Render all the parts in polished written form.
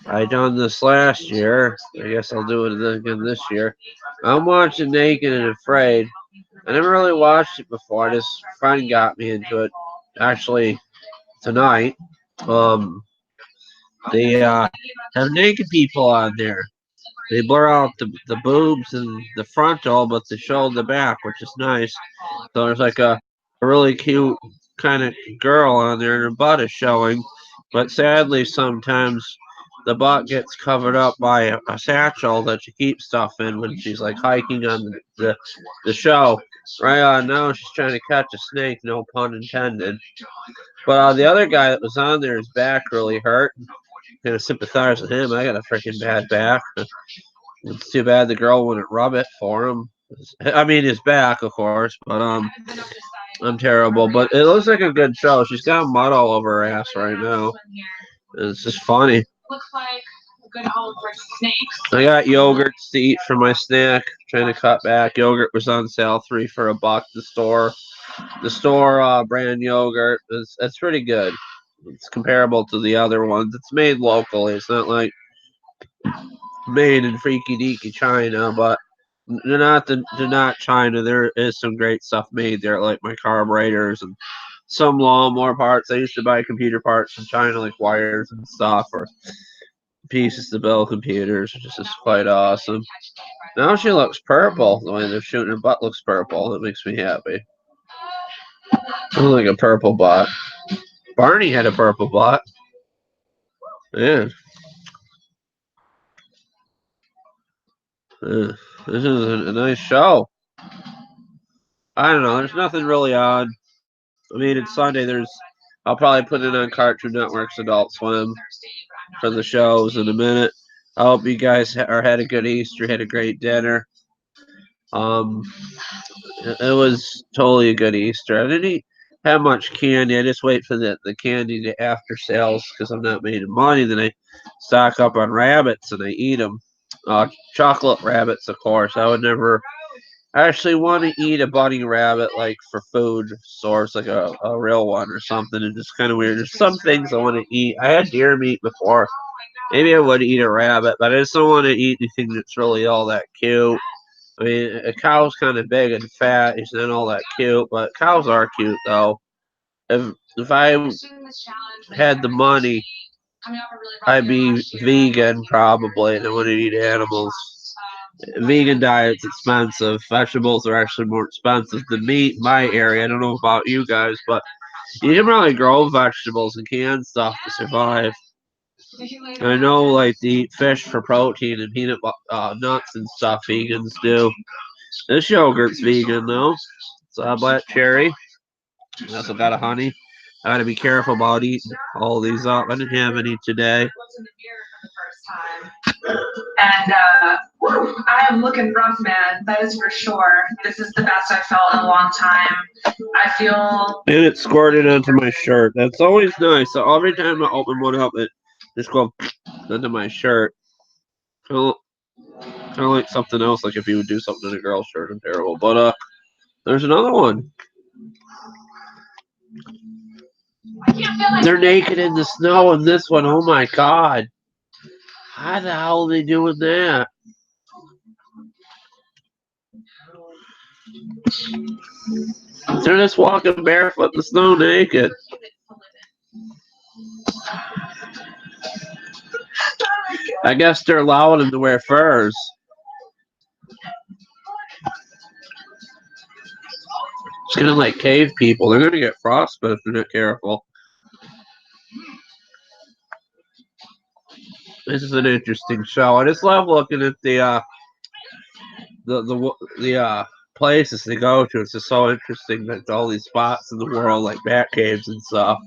I done this last year. I guess I'll do it again this year. I'm watching Naked and Afraid. I never really watched it before. This friend got me into it. Actually, tonight. Um, they have naked people on there. They blur out the boobs and the frontal, but they show the back, which is nice. So there's like a really cute kind of girl on there, and her butt is showing. But sadly, sometimes the butt gets covered up by a satchel that she keeps stuff in when she's like hiking on the show. Right on now, she's trying to catch a snake, no pun intended. But the other guy that was on there, his back really hurt. Kind of sympathize with him. I got a freaking bad back. It's too bad the girl wouldn't rub it for him. I mean, his back, of course, but I'm terrible. But it looks like a good show. She's got mud all over her ass right now. It's just funny. I got yogurts to eat for my snack. Trying to cut back. Yogurt was on sale, 3 for $1. The store brand yogurt is it's pretty good. It's comparable to the other ones. It's made locally. It's not like made in freaky deaky China, but they're not China. There is some great stuff made there, like my carburetors and some lawnmower parts. I used to buy computer parts from China, like wires and stuff, or pieces to build computers, which is just quite awesome. Now she looks purple. The way they're shooting her butt looks purple. That makes me happy. I look like a purple butt. Barney had a purple butt. Yeah. Yeah. This is a nice show. I don't know. There's nothing really on. I mean, it's Sunday. I'll probably put it on Cartoon Network's Adult Swim for the shows in a minute. I hope you guys had a good Easter, had a great dinner. Um, it was totally a good Easter. I didn't have much candy. I just wait for the candy to after sales because I'm not making money. Then I stock up on rabbits and I eat them. Chocolate rabbits, of course. I would never I actually want to eat a bunny rabbit like for food source, like a real one or something. It's just kind of weird. There's some things I want to eat. I had deer meat before. Maybe I would eat a rabbit, but I just don't want to eat anything that's really all that cute. I mean, a cow's kind of big and fat. It's not all that cute, but cows are cute though. If I had the money, I'd be vegan probably, and I wouldn't eat animals. Vegan diet's expensive. Vegetables are actually more expensive than meat in my area. I don't know about you guys, but you can really grow vegetables and canned stuff to survive. I know, like, they eat fish for protein and peanut nuts and stuff. Vegans do. This yogurt's vegan though. It's black cherry. I also got a honey. I gotta be careful about eating all these up. I didn't have any today. And I am looking rough, man. That is for sure. This is the best I've felt in a long time. I feel. And it squirted onto my shirt. That's always nice. So every time I open one up, it just goes into my shirt. Kind of like something else, like if you would do something in a girl's shirt. I'm terrible. But there's another one. They're naked in the snow in this one. Oh my god. How the hell are they doing that? They're just walking barefoot in the snow naked. I guess they're allowing them to wear furs. It's kind of like cave people. They're going to get frostbite if they're not careful. This is an interesting show. I just love looking at the places they go to. It's just so interesting that all these spots in the world, like bat caves and stuff.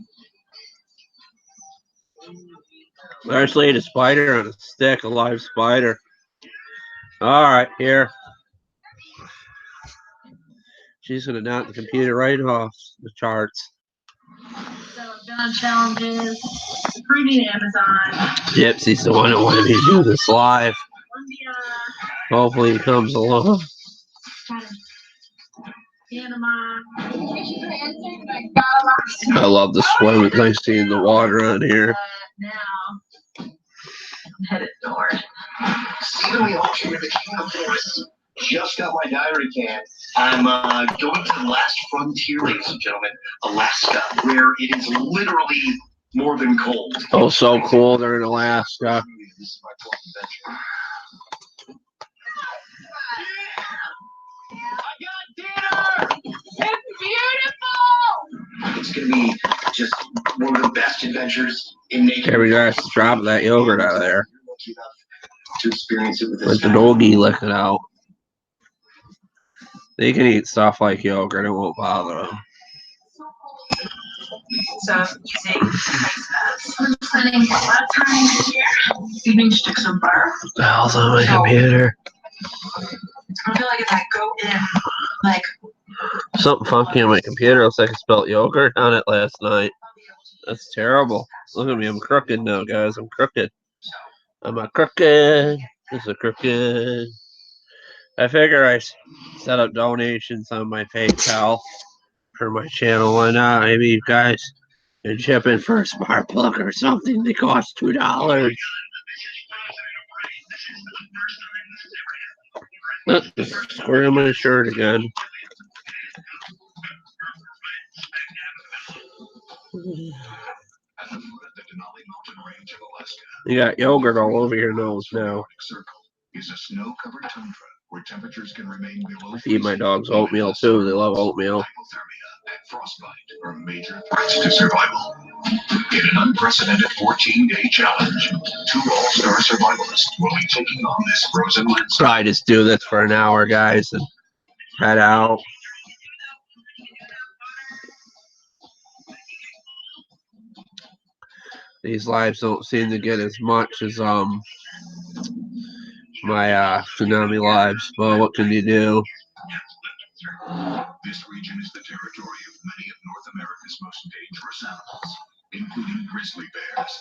I actually ate a spider on a stick, a live spider. All right, here. She's gonna knock the computer right off the charts. So I've done challenges, reading Amazon. Gypsy's the one that wanted me to do this live. Hopefully he comes along. I love the swim. It's nice seeing the water on here. hit it north. Seasonally altering the king of forests. Just got my diary can. I'm going to the last frontier, ladies and gentlemen, Alaska, where it is literally more than cold. Oh, so cool. They're in Alaska. This is my 12th adventure. I got dinner! It's beautiful! It's going to be just one of the best adventures in nature. Here we go. Drop that yogurt out of there. To experience it with Let the doggy lick it out. They can eat stuff like yogurt. It won't bother them. So using ice baths. I'm spending a lot of time here eating sticks of butter. What the hell's on my computer? I feel like if I go in, like Something funky on my computer. Looks like I spelled yogurt on it last night. That's terrible. Look at me. I'm crooked now, guys. I'm crooked. I'm a crooked. This is a crooked. I figure I set up donations on my PayPal for my channel. Why not? Maybe you guys can chip in for a smart plug or something. They cost $2. Square my shirt again. You got yogurt all over your nose now. Is a snow-covered tundra where temperatures can remain below. I feed my dogs oatmeal too. They love oatmeal. Hypothermia and frostbite are major threats to survival. In an unprecedented 14-day challenge, 2 all-star survivalists will be taking on this frozen landscape. So I just do this for an hour, guys, and head out. These lives don't seem to get as much as my tsunami lives, but what can you do? This region is the territory of many of North America's most dangerous animals, including grizzly bears,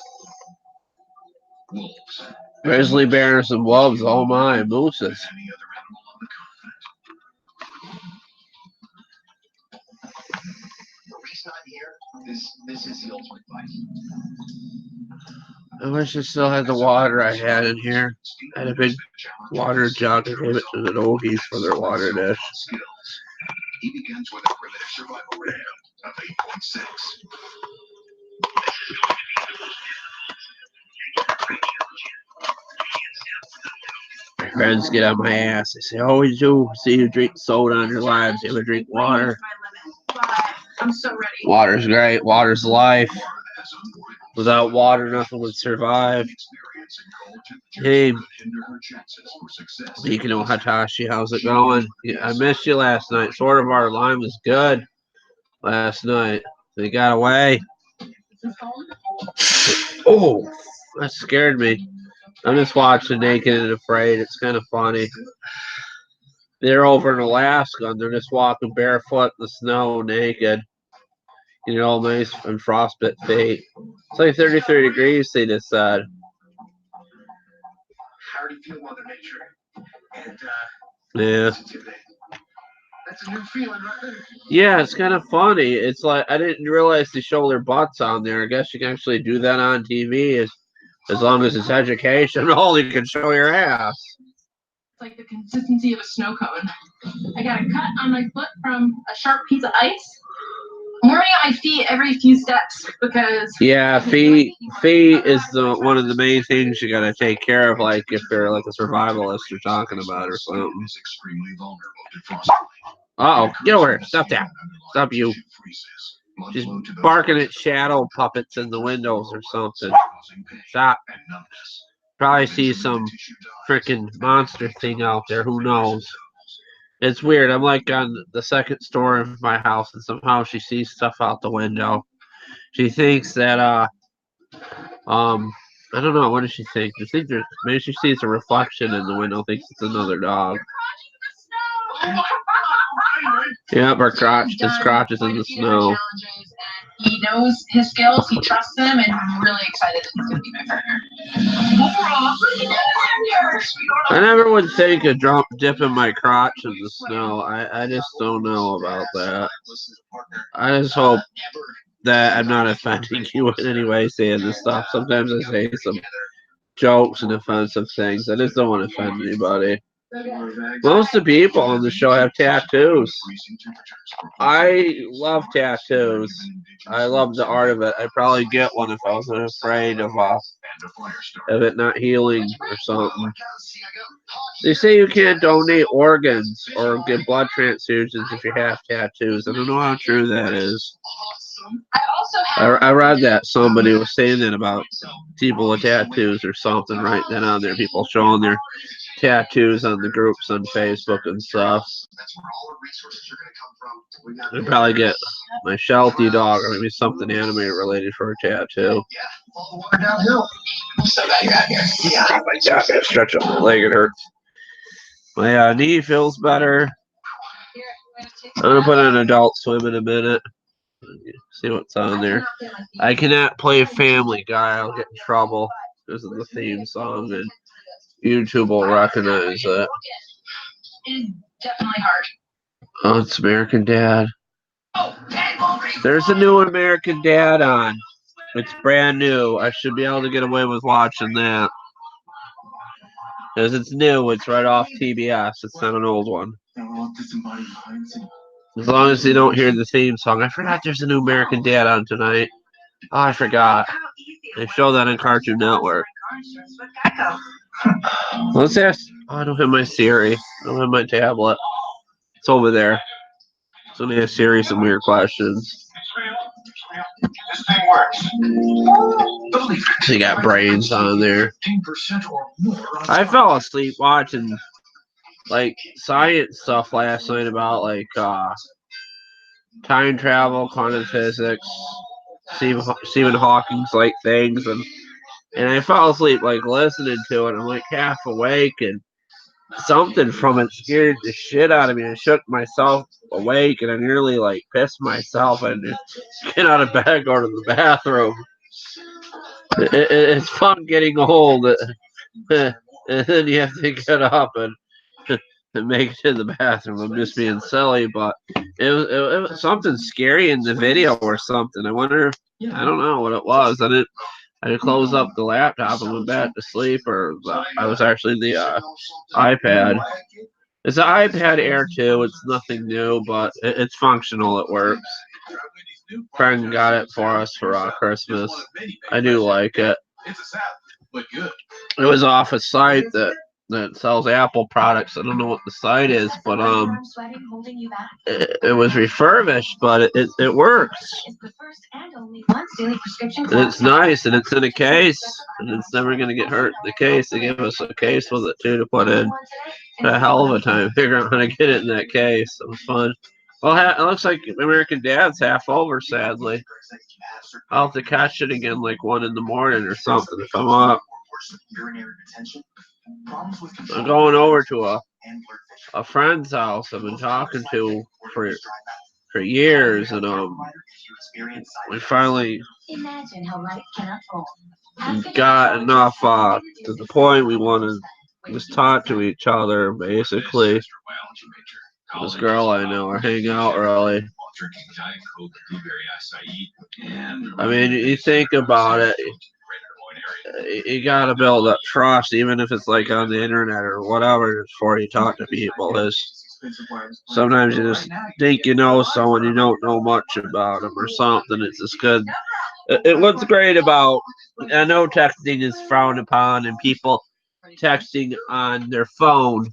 wolves, Grizzly bears and wolves, oh my, mooses. and any other animal on the continent. The reason I'm here is this is the ultimate fight. I wish I still had the water I had in here. I had a big water jug. I gave it to the doggies for their water dish. He begins with a primitive survival rating of 8.6. My friends get on my ass. They say, always do. See you drink soda on your lives. You ever drink water? I'm so ready. Water's great. Water's life. Without water, nothing would survive. Hey, speaking of Hatashi, how's it going? Yeah, I missed you last night. Sort of our line was good last night. They got away. Oh, that scared me. I'm just watching Naked and Afraid. It's kind of funny. They're over in Alaska and they're just walking barefoot in the snow naked. You know, nice and frostbite feet. It's like 33 degrees, they just said. How do you feel, Mother Nature? And, Yeah. That's a new feeling, right? Yeah, it's kind of funny. It's like, I didn't realize they show their butts on there. I guess you can actually do that on TV as long as it's educational. You can show your ass. It's like the consistency of a snow cone. I got a cut on my foot from a sharp piece of ice. I'm wearing out my feet every few steps because feet is one of the main things you gotta take care of, like if you're like a survivalist you're talking about or something. Uh-oh, get over here. Stop that. Stop you. She's barking at shadow puppets in the windows or something. Stop. Probably see some freaking monster thing out there. Who knows? It's weird. I'm like on the second story of my house, and somehow she sees stuff out the window. She thinks that I don't know. What does she think? Maybe she sees a reflection in the window. Thinks it's another dog. Yep, his crotch is in the snow. He knows his skills, he trusts them, and I'm really excited that he's going to be my partner. I never would think of dipping my crotch in the snow. I just don't know about that. I just hope that I'm not offending you in any way saying this stuff. Sometimes I say some jokes and offensive things. I just don't want to offend anybody. Most of the people on the show have tattoos. I love tattoos. I love the art of it. I'd probably get one if I wasn't afraid of it not healing or something. They say you can't donate organs or get blood transfusions if you have tattoos. I don't know how true that is. I read that somebody was saying that about people with tattoos or something right then on there. People showing their tattoos on the groups on Facebook and stuff. I'd probably get my Sheltie dog or maybe something anime related for a tattoo. So glad you're out here. Yeah, my God, I gotta stretch out my leg, it hurts. My knee feels better. I'm gonna put on Adult Swim in a minute. See what's on there. I cannot play Family Guy. I'll get in trouble because of the theme song, and YouTube will recognize it. It is definitely hard. Oh, it's American Dad. There's a new American Dad on. It's brand new. I should be able to get away with watching that. Because it's new. It's right off TBS. It's not an old one. As long as you don't hear the theme song. I forgot there's a new American Dad on tonight. Oh, I forgot. They show that on Cartoon Network. Let's ask. Oh, I don't have my Siri. I don't have my tablet. It's over there. So they ask Siri some weird questions. This thing works. So you got brains on there. I fell asleep watching like science stuff last night about like time travel, quantum physics, Stephen Hawking's like things, and I fell asleep like listening to it. I'm like half awake, and something from it scared the shit out of me. I shook myself awake, and I nearly like pissed myself and get out of bed, go to the bathroom. It's fun getting old, and then you have to get up and make it to the bathroom. I'm just being silly, but it was something scary in the video or something. I wonder. I don't know what it was. I didn't close up the laptop and went back to sleep, or I was actually the iPad. It's an iPad Air 2. It's nothing new, but it's functional. It works. Friend got it for us for Christmas. I do like it. It was off a site that sells Apple products. I don't know what the site is, but it was refurbished, but it works. And it's nice, and it's in a case, and it's never going to get hurt in the case. They gave us a case with it too to put in. A hell of a time figuring out how to get it in that case. It was fun. Well, it looks like American Dad's half over, sadly. I'll have to catch it again like 1 in the morning or something if I'm up. I'm going over to a friend's house I've been talking to for years, and we finally got enough to the point we want to just talk to each other, basically. This girl I know are hanging out early. I mean, you think about it, you gotta build up trust, even if it's like on the internet or whatever, before you talk to people. Sometimes you just think you know someone, you don't know much about them or something. It's just good. What's great about, I know texting is frowned upon and people texting on their phone,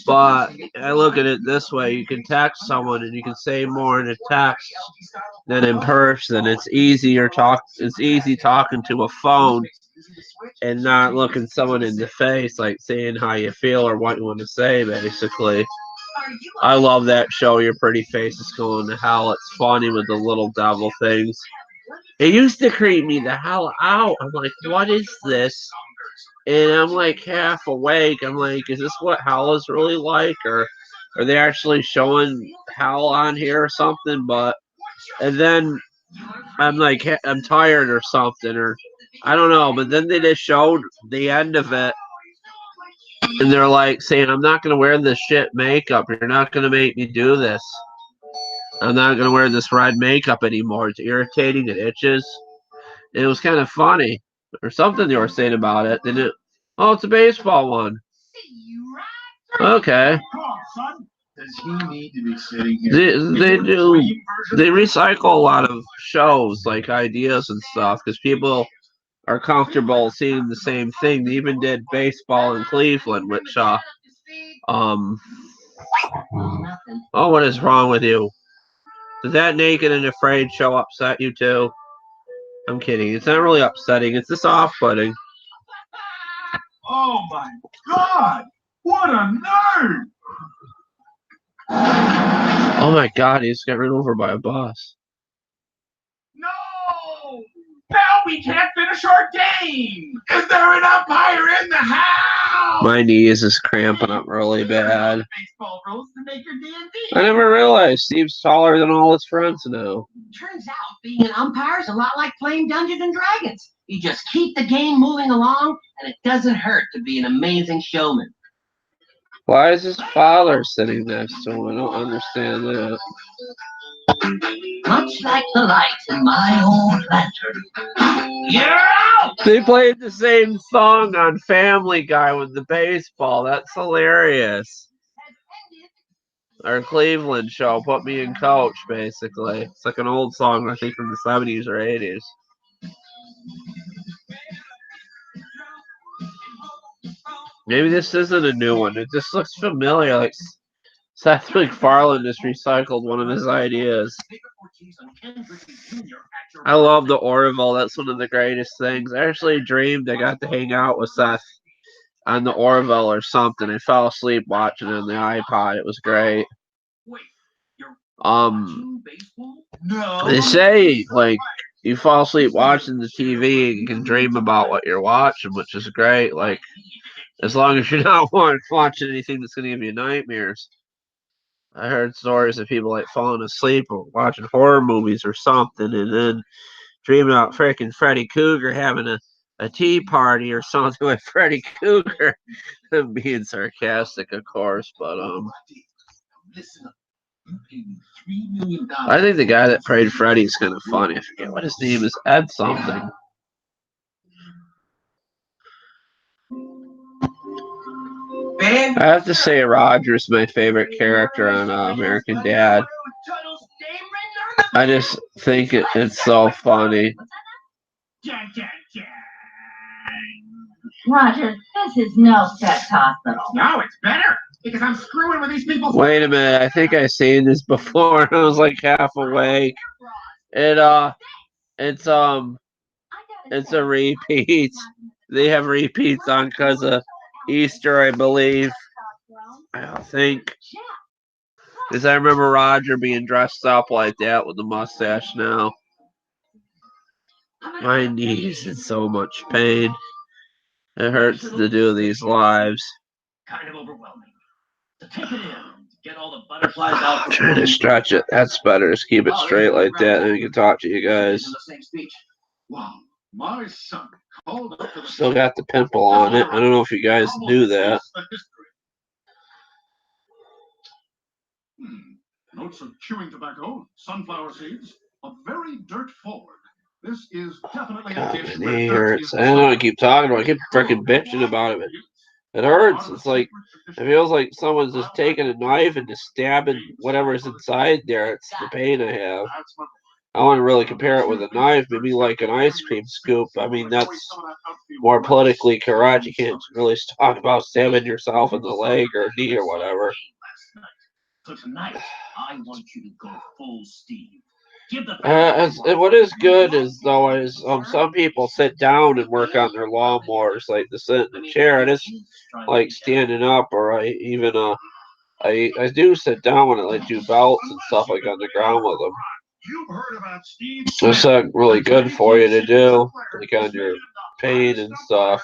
but I look at it this way: you can text someone and you can say more in a text than in person. It's easy talking to a phone and not looking someone in the face, like saying how you feel or what you want to say, basically. I love that show, Your Pretty Face is Going to Hell. It's funny with the little devil things. It used to creep me the hell out. I'm like, what is this? And I'm like half awake. I'm like, is this what hell is really like? Or are they actually showing hell on here or something? And then I'm like, I'm tired or something, or I don't know. But then they just showed the end of it. And they're like saying, I'm not going to wear this shit makeup. You're not going to make me do this. I'm not going to wear this red makeup anymore. It's irritating. It itches. And it was kind of funny. or something they were saying about it. They didn't. Oh, it's a baseball one. Okay. Does he need to be sitting here? They recycle a lot of shows, like ideas and stuff, because people are comfortable seeing the same thing. They even did baseball in Cleveland, which oh, what is wrong with you? Does that Naked and Afraid show upset you too? I'm kidding. It's not really upsetting. It's just off-putting. Oh my God! What a nerd! Oh my God, he's got run over by a bus. No! Now we can't finish our game! Is there an umpire in the house? My knee is just cramping up really bad. Baseball rules to make your D&D. I never realized Steve's taller than all his friends now. Turns out being an umpire is a lot like playing Dungeons and Dragons. You just keep the game moving along, and it doesn't hurt to be an amazing showman. Why is his father sitting next to him? I don't understand that. Much like the lights in my old lantern. You're out! They played the same song on Family Guy with the baseball. That's hilarious. Our Cleveland show, Put Me in Coach, basically. It's like an old song, I think, from the 70s or 80s. Maybe this isn't a new one. It just looks familiar. Like Seth MacFarlane just recycled one of his ideas. I love the Orville. That's one of the greatest things. I actually dreamed I got to hang out with Seth on the Orville or something. I fell asleep watching it on the iPod. It was great. They say, like, you fall asleep watching the TV and you can dream about what you're watching, which is great. Like, as long as you're not watching anything that's going to give you nightmares. I heard stories of people, like, falling asleep or watching horror movies or something and then dreaming about freaking Freddy Krueger having a tea party or something with Freddy Krueger. I'm being sarcastic, of course, but I think the guy that played Freddy is kind of funny. I forget what his name is. Ed something. I have to say Roger's my favorite character on American Dad. I just think it's so funny. Roger, this is no sex hospital. No, it's better because I'm screwing with these people. Wait a minute, I think I've seen this before. I was like half awake. It's a repeat. They have repeats on because of Easter, I believe. I think. Because I remember Roger being dressed up like that with the mustache now. My knees in so much pain. It hurts to do these lives. Kind of overwhelming. To take it in, to get all the butterflies out. I'm trying to stretch it. That's better. Just keep it straight like that, and we can talk to you guys. Wow, my son called up to the Still got the pimple on it. I don't know if you guys knew that. Notes of chewing tobacco, sunflower seeds, a very dirt forward. This is definitely God, a dish my where knee dirt hurts. is I don't know what I keep talking about. I keep freaking bitching about it. It hurts. It's like, it feels like someone's just taking a knife and just stabbing whatever's inside there. It's the pain I have. I want to really compare it with a knife, maybe like an ice cream scoop. I mean, that's more politically correct. You can't really talk about stabbing yourself in the leg or knee or whatever. So tonight, I want you to go full Steve. What is good is some people sit down and work on their lawnmowers, like to sit in the chair. I just like standing up, or I do sit down when I like do belts and stuff like on the ground with them. It's really good for you to do, like on your pain and stuff.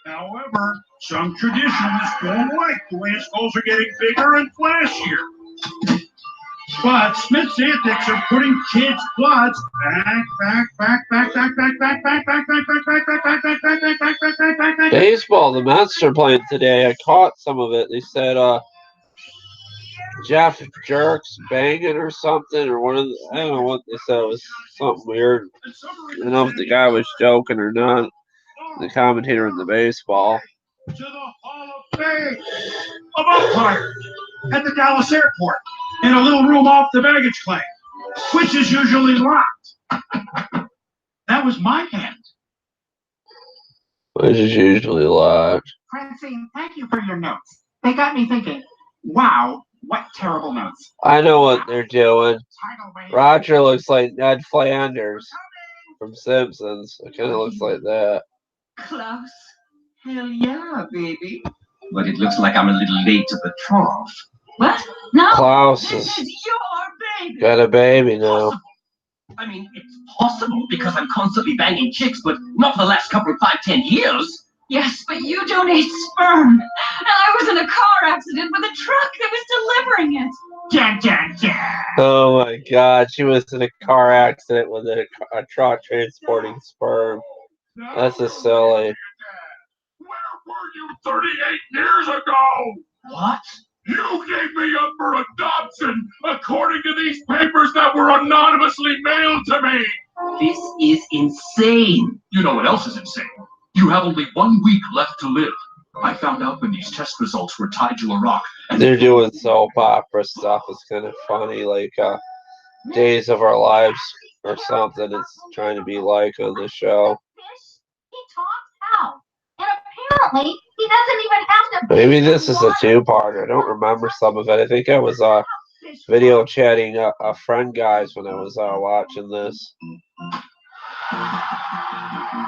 However, some traditions don't like the way skulls are getting bigger and flashier. But Smith's antics are putting kids' bloods back. Baseball, the Mets are playing today. I caught some of it. They said Jeff Jerks banging or something, or one of the, I don't know what they said. It was something weird. I don't know if the guy was joking or not. The commentator in the baseball. To the Hall of Fame of umpires at the Dallas airport in a little room off the baggage claim, which is usually locked. That was my hand. Which is usually locked. Francine, thank you for your notes. They got me thinking, wow, what terrible notes. I know what they're doing. Roger looks like Ned Flanders from Simpsons. It kind of looks like that. Klaus? Hell yeah, baby. But it looks like I'm a little late to the trough. What? No. Klaus This has is your baby. got a baby now. I mean, it's possible because I'm constantly banging chicks, but not for the last couple of 5-10 years. Yes, but you donate sperm. And I was in a car accident with a truck that was delivering it. Dun, dun, dun. Oh my God, she was in a car accident with a truck transporting sperm. That's just silly. Where were you 38 years ago? What? You gave me up for adoption, according to these papers that were anonymously mailed to me. This is insane. You know what else is insane? You have only 1 week left to live. I found out when these test results were tied to a rock. And They're doing soap opera stuff. It's kind of funny, like Days of Our Lives or something. It's trying to be like on the show. He talks how? And apparently, he doesn't even have to. Maybe this is a two-parter. I don't remember some of it. I think I was video chatting a friend guys when I was watching this.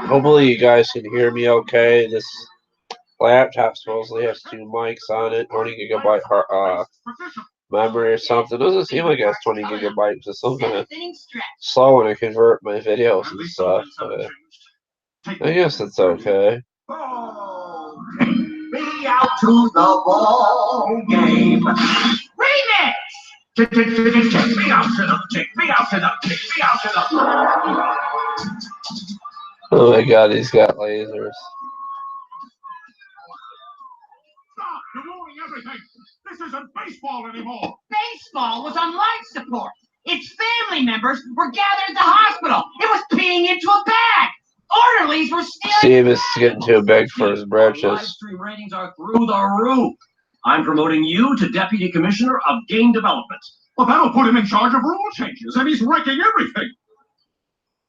Hopefully you guys can hear me okay. This laptop supposedly has 2 mics on it, 20 gigabyte memory or something. It doesn't seem like it has 20 gigabytes. It's something slow when I convert my videos and stuff. I guess it's okay. Oh, take me out to the ball game. Remix! take me out to the. Oh my God, he's got lasers. Stop! You're ruining everything. This isn't baseball anymore. Baseball was on life support. Its family members were gathered at the hospital. It was peeing into a bag. Orderlies were stealing. Steve is getting too big for his Live britches. stream ratings are through the roof. I'm promoting you to Deputy Commissioner of Game Development. Well, that'll put him in charge of rule changes, and he's wrecking everything.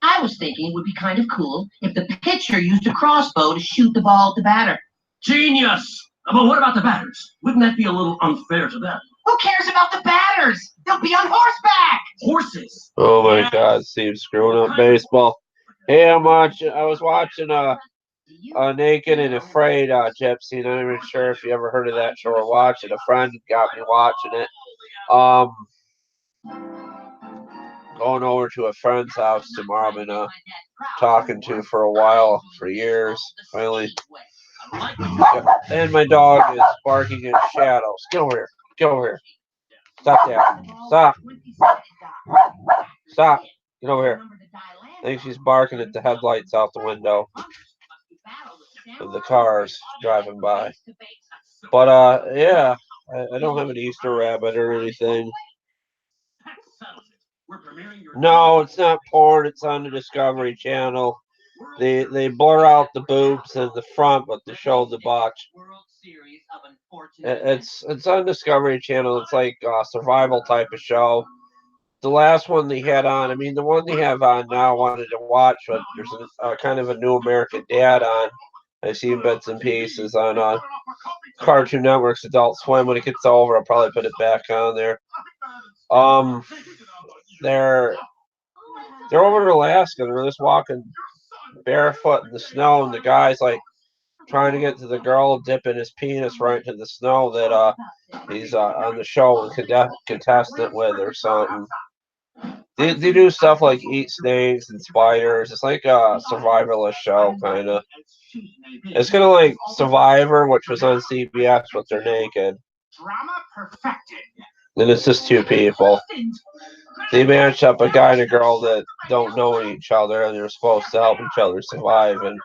I was thinking it would be kind of cool if the pitcher used a crossbow to shoot the ball at the batter. Genius! But what about the batters? Wouldn't that be a little unfair to them? Who cares about the batters? They'll be on horseback. Horses! Oh my God, Steve's screwing up baseball. Hey, I was watching Naked and Afraid, Gypsy. Not even sure if you ever heard of that show or watched it. A friend got me watching it. Going over to a friend's house tomorrow. I've been talking to for a while, for years. Finally, and my dog is barking at shadows. Get over here. Get over here. Stop that. Stop. Stop. Get over here. I think she's barking at the headlights out the window of the cars driving by. But yeah, I don't have an Easter rabbit or anything. No, it's not porn. It's on the Discovery Channel. They blur out the boobs in the front, but they show the botch. It's on Discovery Channel. It's like a survival type of show. The last one they had on, I mean, the one they have on now, I wanted to watch, but there's kind of a New American Dad on. I see bits and pieces on Cartoon Network's Adult Swim. When it gets over, I'll probably put it back on there. They're over in Alaska. They're just walking barefoot in the snow, and the guy's like trying to get to the girl, dipping his penis right into the snow that he's on the show and contestant with or something. They do stuff like eat snakes and spiders. It's like a survivalist show, kind of. It's kind of like Survivor, which was on CBS, but they're naked. Drama perfected. And it's just 2 people. They match up a guy and a girl that don't know each other, and they're supposed to help each other survive. And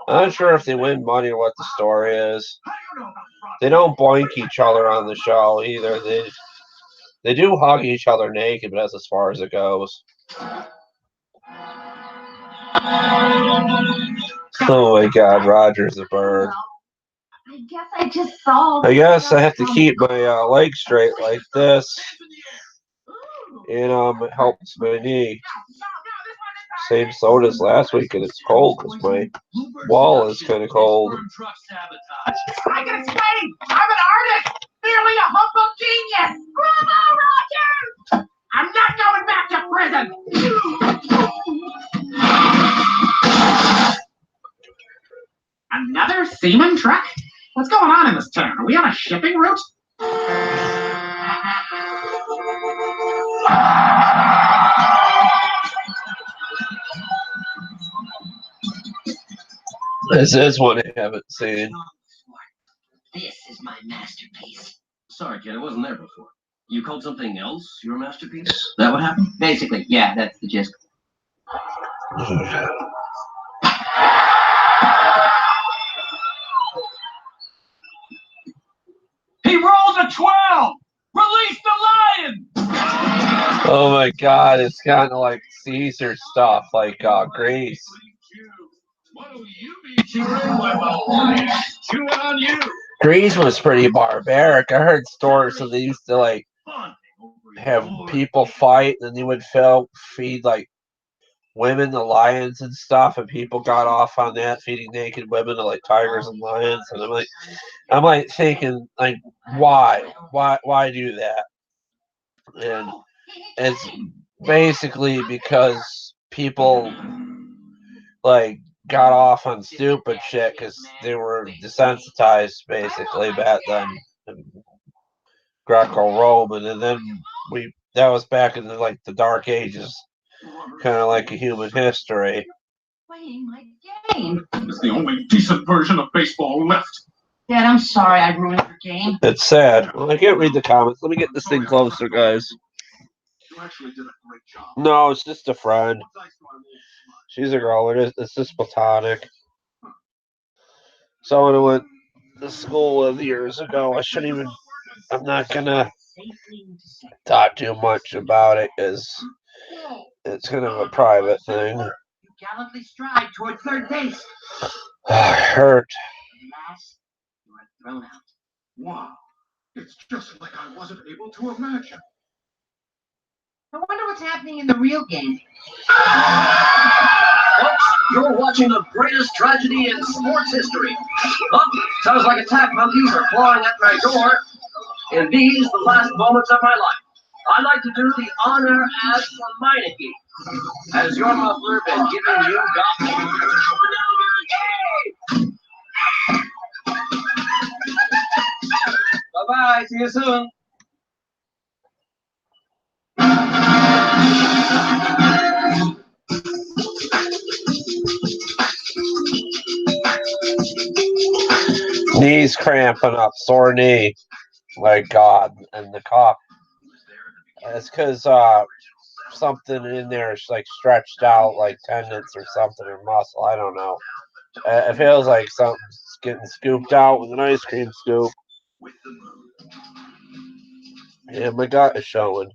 I'm not sure if they win money or what the story is. They don't boink each other on the show either. They do hug each other naked, but that's as far as it goes. Oh my God, Roger's a bird. I guess I just saw. I guess I have to keep my legs straight like this. And it helps my knee. Same soda as last week, and it's cold because my wall is kind of cold. I can explain. I'm an artist, merely a humble genius. Bravo, Roger! I'm not going back to prison. Another semen truck? What's going on in this town? Are we on a shipping route? This is one I haven't seen. This is my masterpiece. Sorry, kid, I wasn't there before. You called something else your masterpiece? Is that what happened? Basically, yeah, that's the gist. He rolls a 12! Release the lion! Oh my God, it's kind of like Caesar stuff, like Grease. Grease was pretty barbaric. I heard stories of they used to like have people fight, and they would feed like women to lions and stuff, and people got off on that, feeding naked women to like tigers and lions. And I'm like thinking, like, why do that? And it's basically because people like got off on stupid shit because they were desensitized basically back then, Greco-Roman, and then that was back in the Dark Ages, kind of like a human history. Playing my game. It's the only decent version of baseball left. Dad, I'm sorry I ruined your game. It's sad. Well, I can't read the comments. Let me get this thing closer, guys. No, it's just a friend. She's a girl. It's just platonic. Someone I went to school with years ago. I'm not gonna talk too much about it because it's kind of a private thing. You gallantly stride toward third base. Hurt. Last, you are thrown out. Wow. It's just like I wasn't able to imagine. I wonder what's happening in the real game. Folks, you're watching the greatest tragedy in sports history. Oh, sounds like attack monkeys are clawing at my door. In these, the last moments of my life, I'd like to do the honor as for Meineke. Has your muffler been giving you gospel? Bye-bye, see you soon. Knees cramping up, sore knee. My God, and the cough. It's because something in there is like stretched out, like tendons or something, or muscle. I don't know. It feels like something's getting scooped out with an ice cream scoop. Yeah, my gut is showing.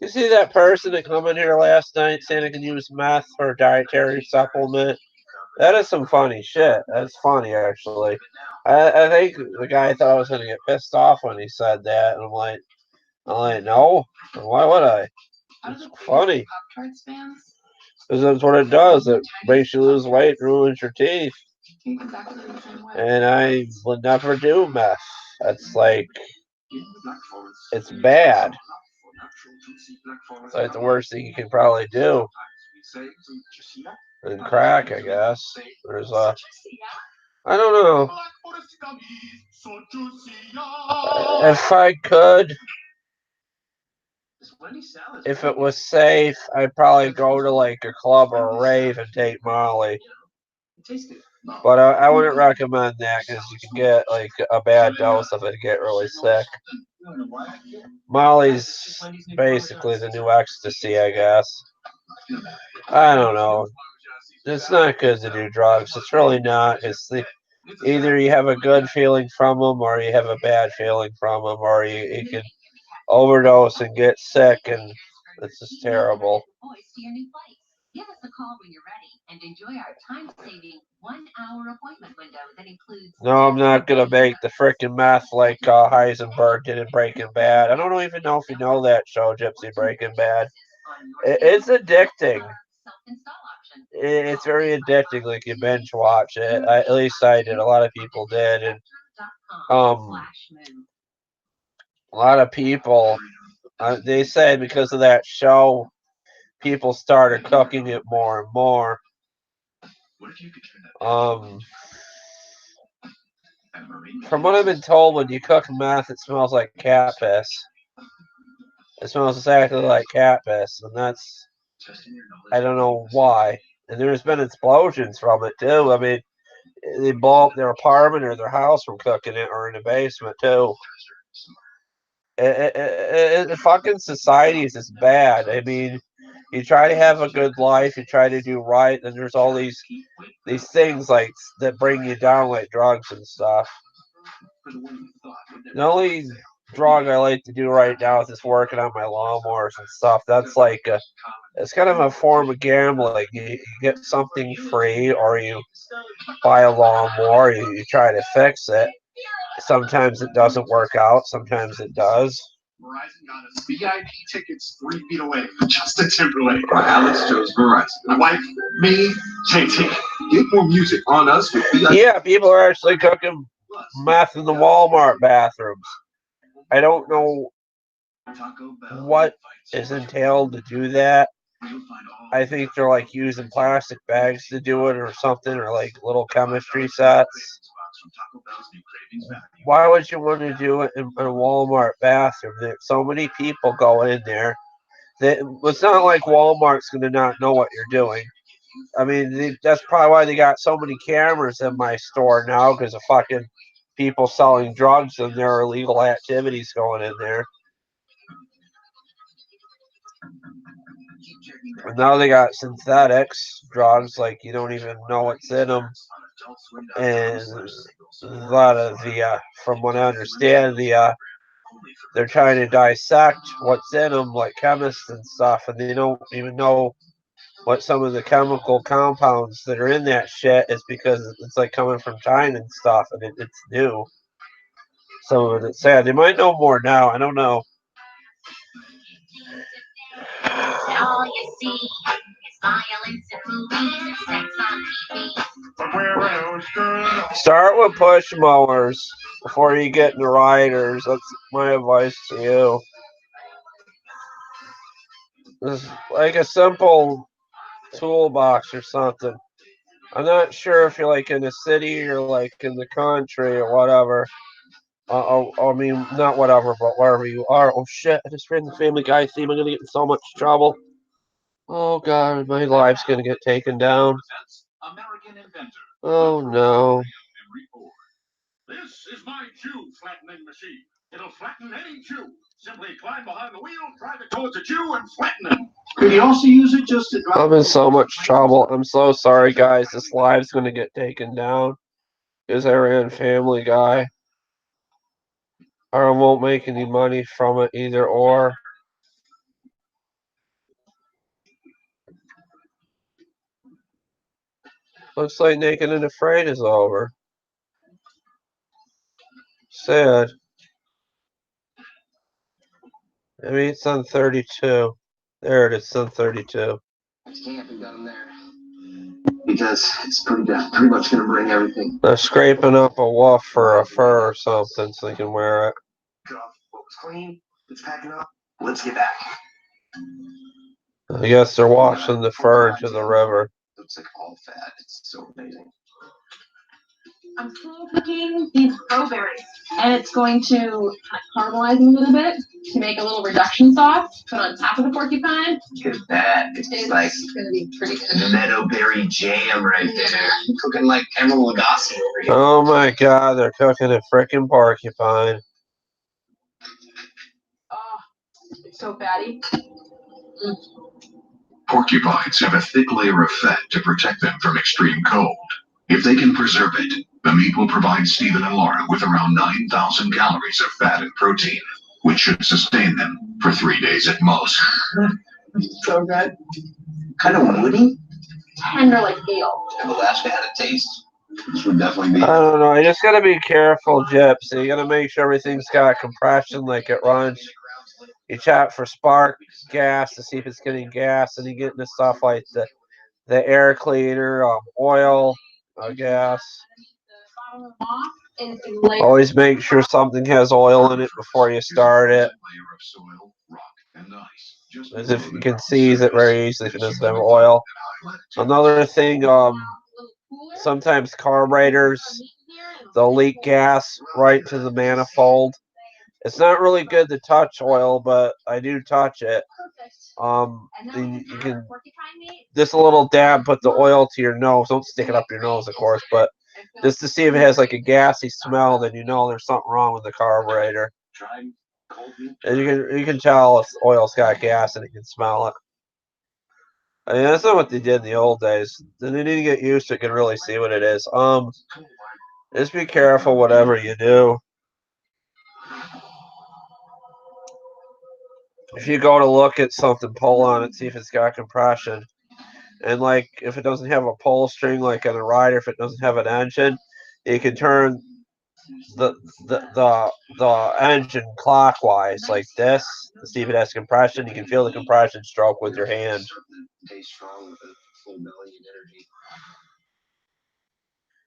You see that person that come in here last night saying I can use meth for a dietary supplement? That is some funny shit. That's funny, actually. I think the guy thought I was going to get pissed off when he said that, and I'm like, no. Why would I? It's funny. Because that's what it does. It makes you lose weight, ruins your teeth. And I would never do meth. That's like, it's bad. It's like the worst thing you can probably do. And crack, I guess. There's I don't know. If I could, if it was safe, I'd probably go to like a club or a rave and take Molly. But I wouldn't recommend that because you can get like a bad dose of it and get really sick. Molly's basically the new ecstasy, I guess. I don't know. It's not good to do drugs. It's really not. Either you have a good feeling from them, or you have a bad feeling from them, or you can overdose and get sick, and it's just terrible. Give us a call when you're ready and enjoy our time-saving 1-hour appointment window that includes. No, I'm not gonna make the frickin' meth like Heisenberg did in Breaking Bad. I don't even know if you know that show, Gypsy, Breaking Bad. It's addicting. It's very addicting. Like, you binge watch it. At least I did. A lot of people did, and a lot of people, they say because of that show, people started cooking it more and more. From what I've been told, when you cook meth, it smells like cat piss. It smells exactly like cat piss, and that's, I don't know why. And there's been explosions from it too. I mean, they blow up their apartment or their house from cooking it, or in the basement too. Fucking society is just bad. I mean, you try to have a good life, you try to do right, and there's all these things like that bring you down, like drugs and stuff. The only drug I like to do right now is just working on my lawnmowers and stuff. That's like it's kind of a form of gambling. You get something free, or you buy a lawnmower, you try to fix it. Sometimes it doesn't work out, sometimes it does. Verizon got us VIP tickets 3 feet away for Justin Timberlake. Alex chose Verizon. My wife, me, JT. Get more music on us with VIP. Yeah, people are actually cooking meth in the Walmart bathrooms. I don't know what is entailed to do that. I think they're like using plastic bags to do it or something, or like little chemistry sets. Why would you want to do it in a Walmart bathroom? There's so many people go in there. It's not like Walmart's going to not know what you're doing. I mean, that's probably why they got so many cameras in my store now, because of fucking people selling drugs and there are illegal activities going in there. And now they got synthetics drugs, like you don't even know what's in them. And a lot of the, from what I understand, they're trying to dissect what's in them, like chemists and stuff, and they don't even know what some of the chemical compounds that are in that shit is, because it's like coming from China and stuff, and it's new. Some of it's sad. They might know more now. I don't know. All you see is violence in movies and sex on TV. Start with push mowers before you get into riders. That's my advice to you. It's like a simple toolbox or something. I'm not sure if you're like in the city or like in the country or whatever. I mean, not whatever, but wherever you are. Oh shit, I just ran the Family Guy theme. I'm gonna get in so much trouble. Oh god, my life's gonna get taken down. Oh no. This is my chew flattening machine. It'll flatten any chew. Simply climb behind the wheel, drive it towards a chew, and flatten it. Could you also use it just to drive? I'm in so much trouble. I'm so sorry, guys. This live's gonna get taken down because I ran Family Guy. Or I won't make any money from it, either or. Looks like Naked and Afraid is over. Sad. I mean, it's on 32. There it is, it's on 32. Camping down there. Because it's pretty much going to bring everything. They're scraping up a wolf for a fur or something so they can wear it. What was clean, it's packing up. Let's get back. I guess they're washing the fur into the river. Looks like all fat. It's so amazing. I'm slow cooking these strawberries, and it's going to caramelize them a little bit to make a little reduction sauce. Put on top of the porcupine. Look at that. It's like gonna be pretty good. meadowberry jam right there. Cooking like Emerald Lagasse over here. Oh my god, they're cooking a frickin' porcupine. Oh, it's so fatty. Porcupines have a thick layer of fat to protect them from extreme cold. If they can preserve it, The meat will provide Stephen and Laura with around 9,000 calories of fat and protein, which should sustain them for 3 days at most. So good. Kind of woody. Tender like veal. If Alaska had a taste, this would definitely be. I don't know. You just gotta be careful, Gypsy. You gotta make sure everything's got compression, like it runs. You check for spark gas to see if it's getting gas, and you get into stuff like the air cleaner, oil, gas. Always make sure something has oil in it before you start it. As if you can seize it very easily if it doesn't have oil. Another thing, sometimes carburetors, they'll leak gas right to the manifold. It's not really good to touch oil, but I do touch it. You can just a little dab, put the oil to your nose. Don't stick it up your nose, of course, but just to see if it has like a gassy smell, then you know there's something wrong with the carburetor. And you can tell if the oil's got gas and you can smell it. I mean, that's not what they did in the old days. They need to get used to it and really see what it is. Just be careful whatever you do. If you go to look at something, pull on it, see if it's got compression. And like if it doesn't have a pull string like on a rider, if it doesn't have an engine, you can turn the engine clockwise like this to see if it has compression. You can feel the compression stroke with your hand.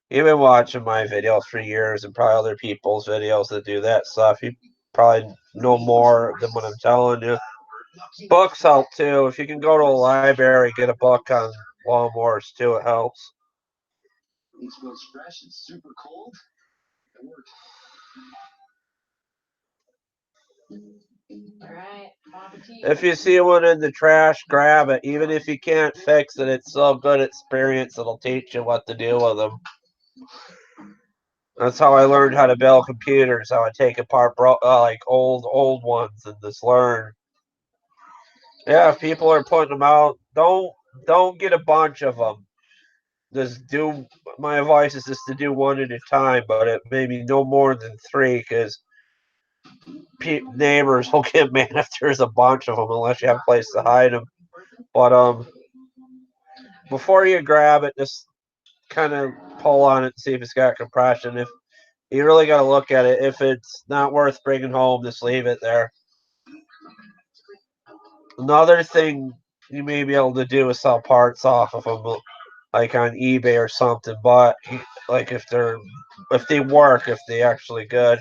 You've been watching my videos for years and probably other people's videos that do that stuff. You probably know more than what I'm telling you. Books help too. If you can go to a library, get a book on lawnmowers too, it helps. It smells fresh. It's super cold. It works. If you see one in the trash, grab it. Even if you can't fix it, it's so good experience. It'll teach you what to do with them. That's how I learned how to build computers. How I take apart like old ones and just learn. Yeah, if people are putting them out, don't get a bunch of them. Just do. My advice is just to do one at a time, but it maybe no more than 3, because neighbors will get mad if there's a bunch of them unless you have a place to hide them. But before you grab it, just kind of pull on it and see if it's got compression. If you really got to look at it, if it's not worth bringing home, just leave it there. Another thing you may be able to do is sell parts off of them, like on eBay or something. But like if they work, if they actually good,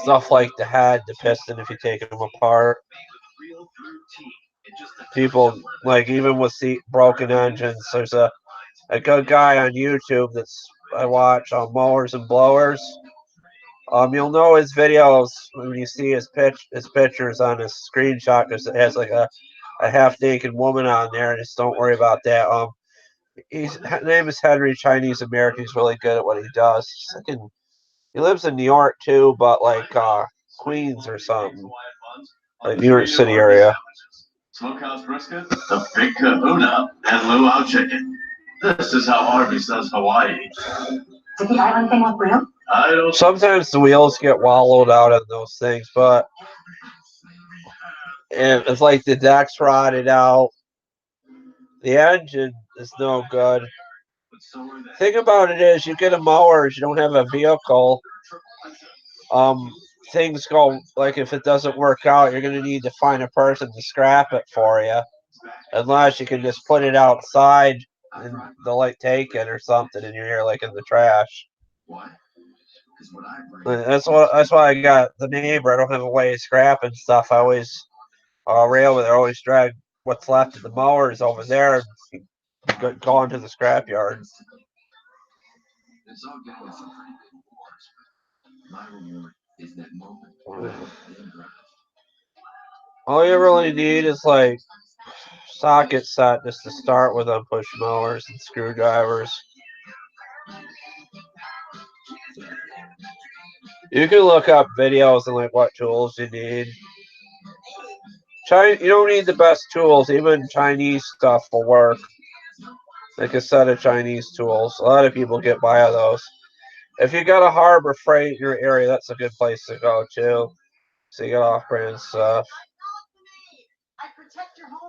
stuff like the head, the piston, if you take them apart. People like even with broken engines. There's a good guy on YouTube I watch on mowers and blowers. You'll know his videos when you see his pictures on his screenshot, because it has like a half naked woman on there. Just don't worry about that. His name is Henry, Chinese American. He's really good at what he does. He lives in New York too, but like Queens or something, like New York City area. Smokehouse brisket, a big kahuna, and luau chicken. This is how Harvey says Hawaii. Did the island thing look real? I don't. Sometimes the wheels get wallowed out on those things, but it's like the deck's rotted out. The engine is no good. Thing about it is, you get a mower, you don't have a vehicle. Things go like if it doesn't work out, you're gonna need to find a person to scrap it for you, unless you can just put it outside and they'll like take it or something, and you're like in the trash. That's why I got the neighbor. I don't have a way of scrapping stuff. I always rail with it. I always drag what's left of the mowers over there and go into the scrapyard. All you really need is like socket set just to start with on push mowers and screwdrivers. You can look up videos and like what tools you need. You don't need the best tools. Even Chinese stuff will work. like a set of Chinese tools. A lot of people get by on those. If you got a Harbor Freight in your area, that's a good place to go too. So you get off-brand stuff.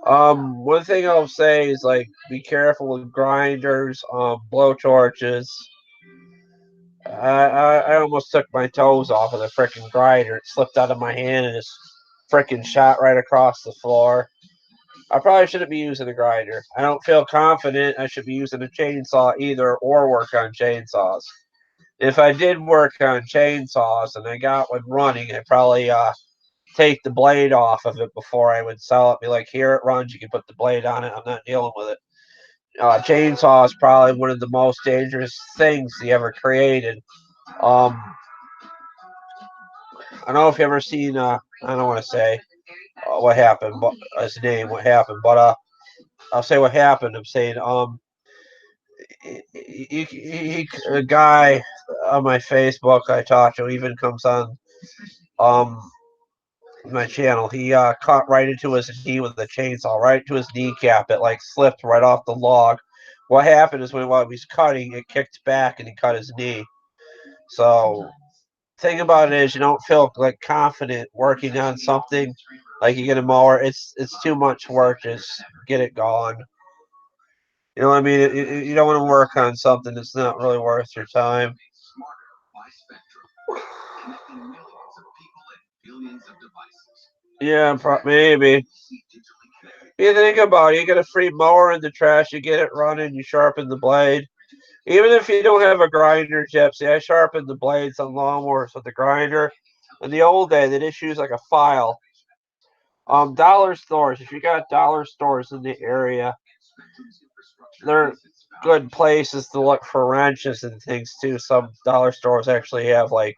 One thing I'll say is like be careful with grinders, blow torches. I almost took my toes off of the freaking grinder. It slipped out of my hand and just freaking shot right across the floor. I probably shouldn't be using a grinder. I don't feel confident I should be using a chainsaw either or work on chainsaws. If I did work on chainsaws and I got one running, I'd probably take the blade off of it before I would sell it. Be like, here it runs, you can put the blade on it. I'm not dealing with it. Chainsaw is probably one of the most dangerous things he ever created. I don't know if you ever seen, I don't want to say what happened, but his name, what happened, but I'll say what happened. I'm saying, a guy on my Facebook I talked to even comes on my channel. He caught right into his knee with a chainsaw, right to his kneecap. It like slipped right off the log. What happened is while he was cutting, it kicked back and he cut his knee. So thing about it is you don't feel like confident working on something like you get a mower. It's too much work. Just get it gone. You know what I mean? You don't want to work on something that's not really worth your time. Yeah, maybe. You think about it, you get a free mower in the trash, you get it running, you sharpen the blade. Even if you don't have a grinder, Gypsy, I sharpen the blades on lawnmowers with the grinder. In the old day, they just use like a file. Dollar stores, if you got dollar stores in the area, they're good places to look for wrenches and things too. Some dollar stores actually have like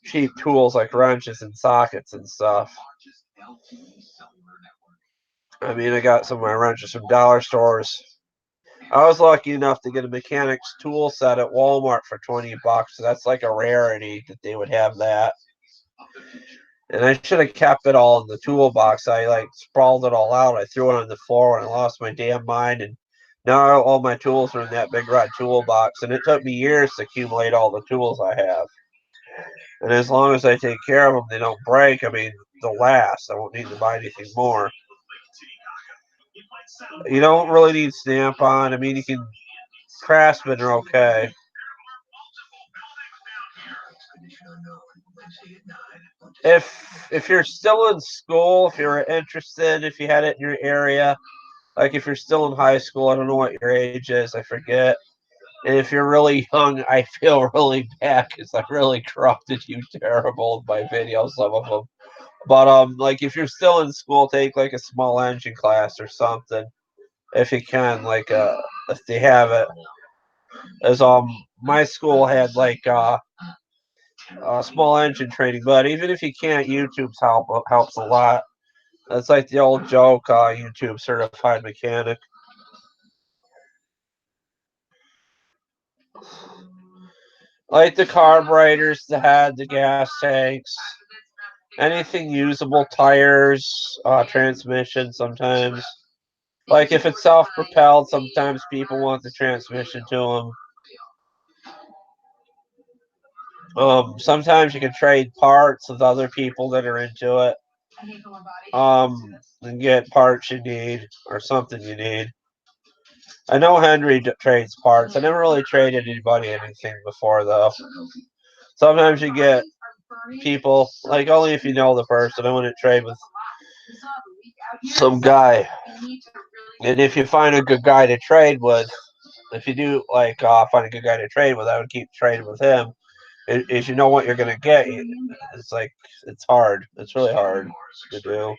cheap tools like wrenches and sockets and stuff. I mean, I got some of my wrenches from dollar stores. I was lucky enough to get a mechanic's tool set at Walmart for $20. So that's like a rarity that they would have that. And I should have kept it all in the toolbox. I like sprawled it all out. I threw it on the floor and I lost my damn mind. And now all my tools are in that big red toolbox. And it took me years to accumulate all the tools I have. And as long as I take care of them, they don't break. I mean, they'll last. I won't need to buy anything more. You don't really need Snap-on. I mean, you can. Craftsmen are okay. If you're still in school, if you're interested, if you had it in your area, like if you're still in high school, I don't know what your age is, I forget. And if you're really young, I feel really bad because I really corrupted you terrible in my videos, some of them. But like if you're still in school, take like a small engine class or something, if you can, like if they have it. As my school had like small engine training, but even if you can't, YouTube's helps a lot. That's like the old joke, YouTube certified mechanic. Like the carburetors, the head, the gas tanks, anything usable, tires, transmission sometimes. Like if it's self-propelled, sometimes people want the transmission to them. Sometimes you can trade parts with other people that are into it. And get parts you need or something you need. I know Henry trades parts. I never really traded anybody anything before though. Sometimes you get people, like only if you know the person. I wouldn't trade with some guy. And if you find a good guy to trade with, if you do like find a good guy to trade with, I would keep trading with him. If you know what you're gonna get, it's like it's hard. It's really hard to do.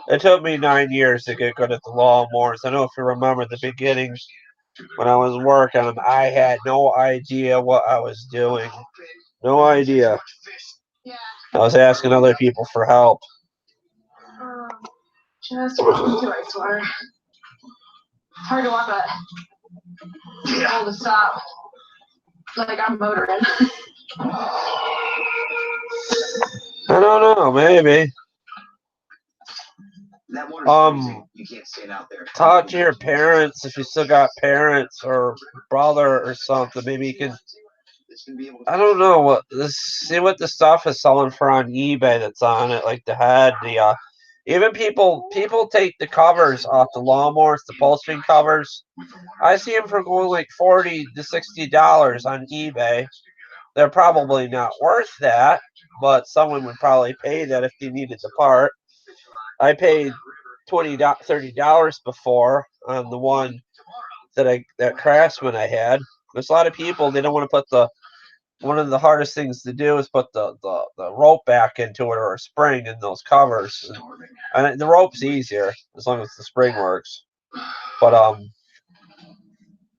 It took me 9 years to get good at the lawnmowers. I don't know if you remember the beginning when I was working them. I had no idea what I was doing. No idea. I was asking other people for help. Just into I swear. It's hard to walk that. Hold to stop. Like I'm motoring. I don't know, maybe. That water's freezing. You can't stand out there. Talk to your parents if you still got parents or brother or something. Maybe you can. I don't know what this. See what the stuff is selling for on eBay that's on it, like the head, the even people take the covers off the lawnmowers, the upholstery covers. I see them for going like $40 to $60 on eBay. They're probably not worth that, but someone would probably pay that if they needed the part. I paid $20, $30 before on the one that Craftsman I had. There's a lot of people, they don't want to put the one of the hardest things to do is put the rope back into it, or a spring in those covers. And the rope's easier as long as the spring works. But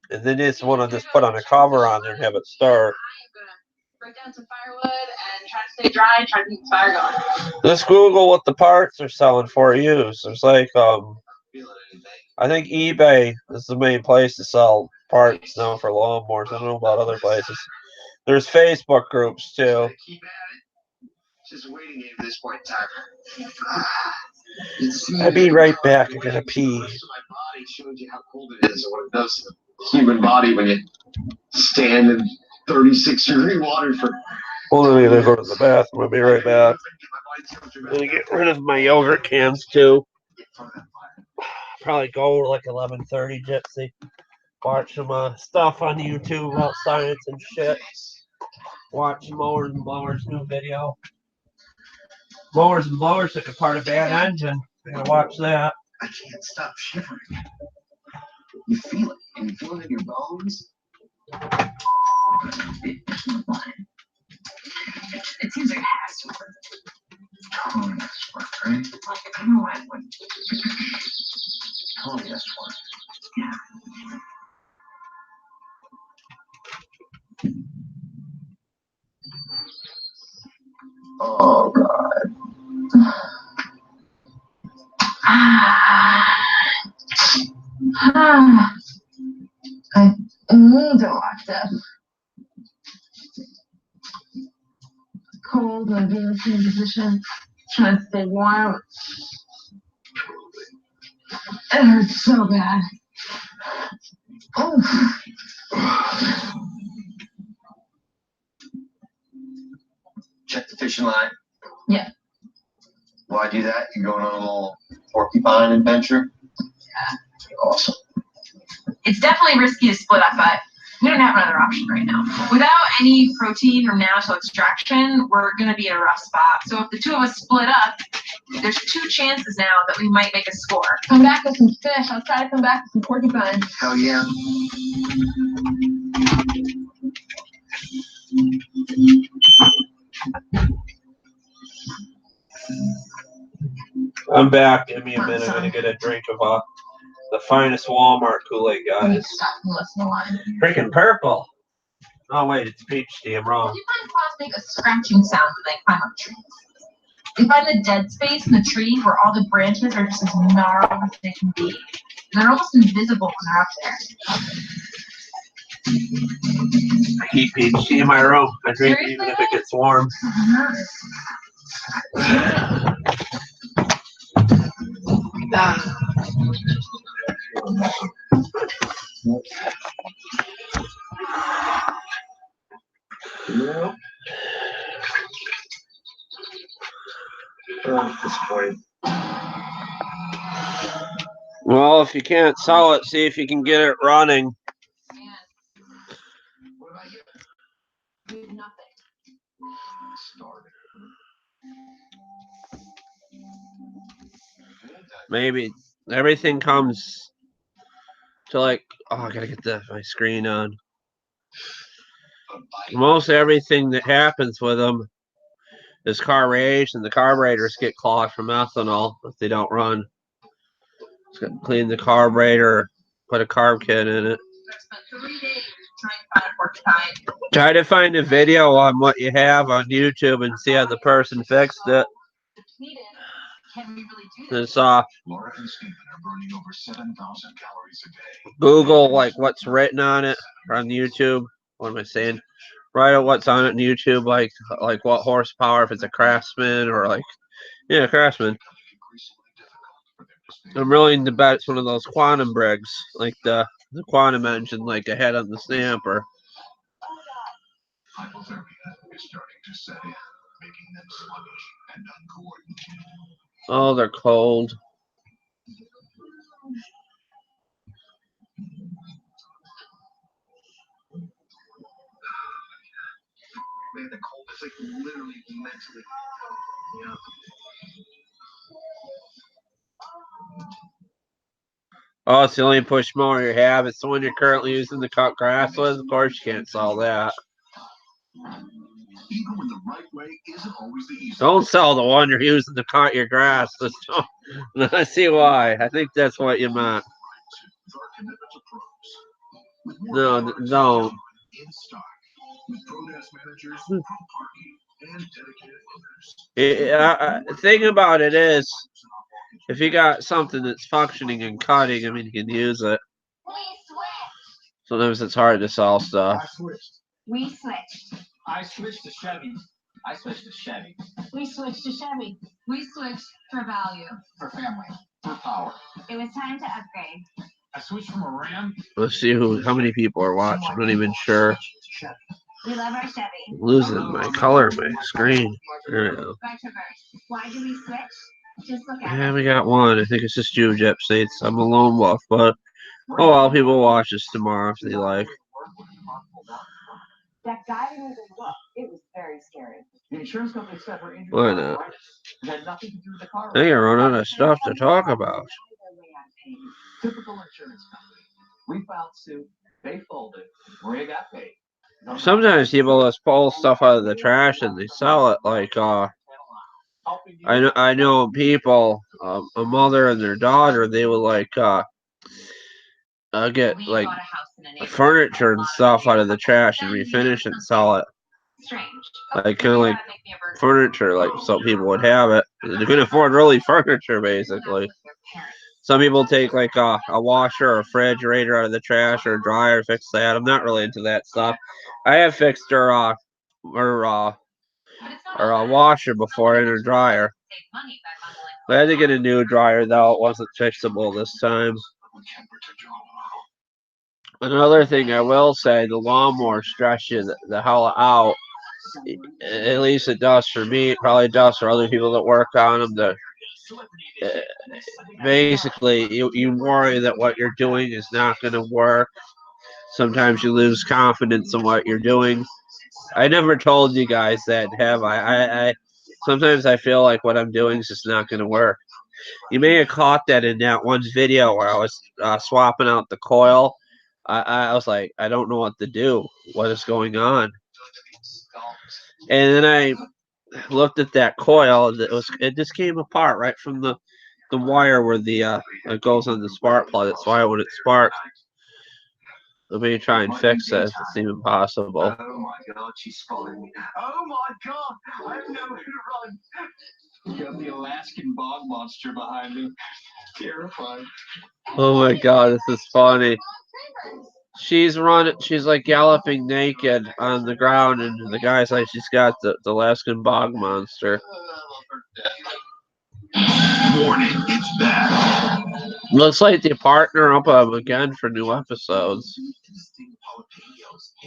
and then just want to just put on a cover on there and have it start. Break down some firewood and try to stay dry, try to keep the fire going. Just Google what the parts are selling for used. There's like I think eBay is the main place to sell parts now for lawnmowers. I don't know about other places. There's Facebook groups too. Just waiting game at this point in time. I'll be right back. I'm gonna pee. My body shows you how cold it is, and what it does to the human body when you stand in 36-degree water for. Hold on, I'm gonna go to the bathroom. I'll be right back. I'm gonna get rid of my yogurt cans too. Probably go like 11:30, Gypsy. Watch some stuff on YouTube about science and shit. Watch Mowers and Blowers new video. Mowers and Blowers took apart a bad engine. I'm gonna watch that. I can't stop shivering. You feel it, and you feel it in your bones. It seems like it has to work. Totally has to work, right? Like, I don't know why it wouldn't. Totally has to work. Yeah. Oh, God. I need to watch this. Cold and being in the same position, trying to stay warm. It hurts so bad. Oh. Check the fishing line. Yeah. Why do that? You're going on a little porcupine adventure? Yeah. Awesome. It's definitely risky to split up, but we don't have another option right now. Without any protein from natural extraction, we're going to be in a rough spot. So if the two of us split up, there's 2 chances now that we might make a score. Come back with some fish. I'll try to come back with some porcupine. Hell yeah. I'm back. Give me a minute. I'm gonna get a drink of the finest Walmart Kool-Aid, guys. Stop and listen to one. Freaking purple. Oh wait, it's peach tea. I'm wrong. You find frogs make a scratching sound when they climb up trees. They find the dead space in the tree where all the branches are just as gnarled as they can be. And they're almost invisible when they're up there. I keep peach tea in my room. I drink it even if it gets warm. Well, if you can't sell it, see if you can get it running. What about you? We have nothing. Maybe everything comes to like, oh, I gotta get my screen on. Most everything that happens with them is carburation. The carburetors get clogged from ethanol if they don't run. Clean the carburetor, put a carb kit in it. I spent 3 days trying to find a porcupine. Try to find a video on what you have on YouTube and see how the person fixed it. Can we really do It's Laura and Stephen are burning over 7,000 calories a day. Google like what's written on it on YouTube. What am I saying? Write out what's on it on YouTube, like what horsepower, if it's a Craftsman or like, yeah, Craftsman. I'm willing to bet it's one of those quantum brigs, like the quantum engine, like I had on the Stamper. Hypothermia is starting to set in, making them sluggish and uncoordinated. Oh, they're cold. Man, the cold is like literally mentally. Yeah. Oh, it's the only push mower you have. It's the one you're currently using to cut grass with. Of course, you can't sell that. Even when the right way isn't always the easiest. Don't sell the one you're using to cut your grass. I see why. I think that's what you meant. No, don't. In stock with ProDesk managers, pro parking, and dedicated owners. The thing about it is, if you got something that's functioning and cutting, I mean, you can use it. Sometimes it's hard to sell stuff. We switched. I switched to Chevy. I switched to Chevy. We switched to Chevy. We switched for value. For family. For power. It was time to upgrade. I switched from a Ram. Let's see how many people are watching. I'm not even sure. We love our Chevy. I'm losing my color, my screen. There we go. Why do we switch? Just look at Yeah, it. we got one. I think it's just Bleachedpc. It's I'm a lone wolf, but oh well, people watch this tomorrow if they like. That guy didn't even look. It was very scary. The insurance company said her injury Why was not? arthritis. It had nothing to do with the car. I think I run out of stuff to talk about. Typical insurance company. We filed suit. They folded. Maria got paid. Sometimes people just pull stuff out of the trash and they sell it. Like I know people, a mother and their daughter, they would like get like furniture and stuff out of the trash and refinish it and sell it. Like kind of like furniture, like some people would have it. They couldn't afford really furniture, basically. Some people take like a washer or a refrigerator out of the trash or a dryer, fix that. I'm not really into that stuff. I have fixed her a washer before in her dryer. I had to get a new dryer though. It wasn't fixable this time. Another thing I will say, the lawnmower stresses you the hell out. At least it does for me. It probably does for other people that work on them. Basically, you worry that what you're doing is not going to work. Sometimes you lose confidence in what you're doing. I never told you guys that, have I? Sometimes I feel like what I'm doing is just not going to work. You may have caught that in that one video where I was swapping out the coil. I was like, I don't know what to do. What is going on? And then I looked at that coil. It just came apart right from the wire where the it goes on the spark plug. That's why when it sparks. Let me try and fix it. It's even possible. Oh my God, she's following me. Oh my God, I have nowhere to run. You got the Alaskan bog monster behind me. Terrifying. Oh my God, this is funny. She's running. She's like galloping naked on the ground, and the guy's like, she's got the Alaskan bog monster. Warning, it's bad. Looks like they partner up again for new episodes.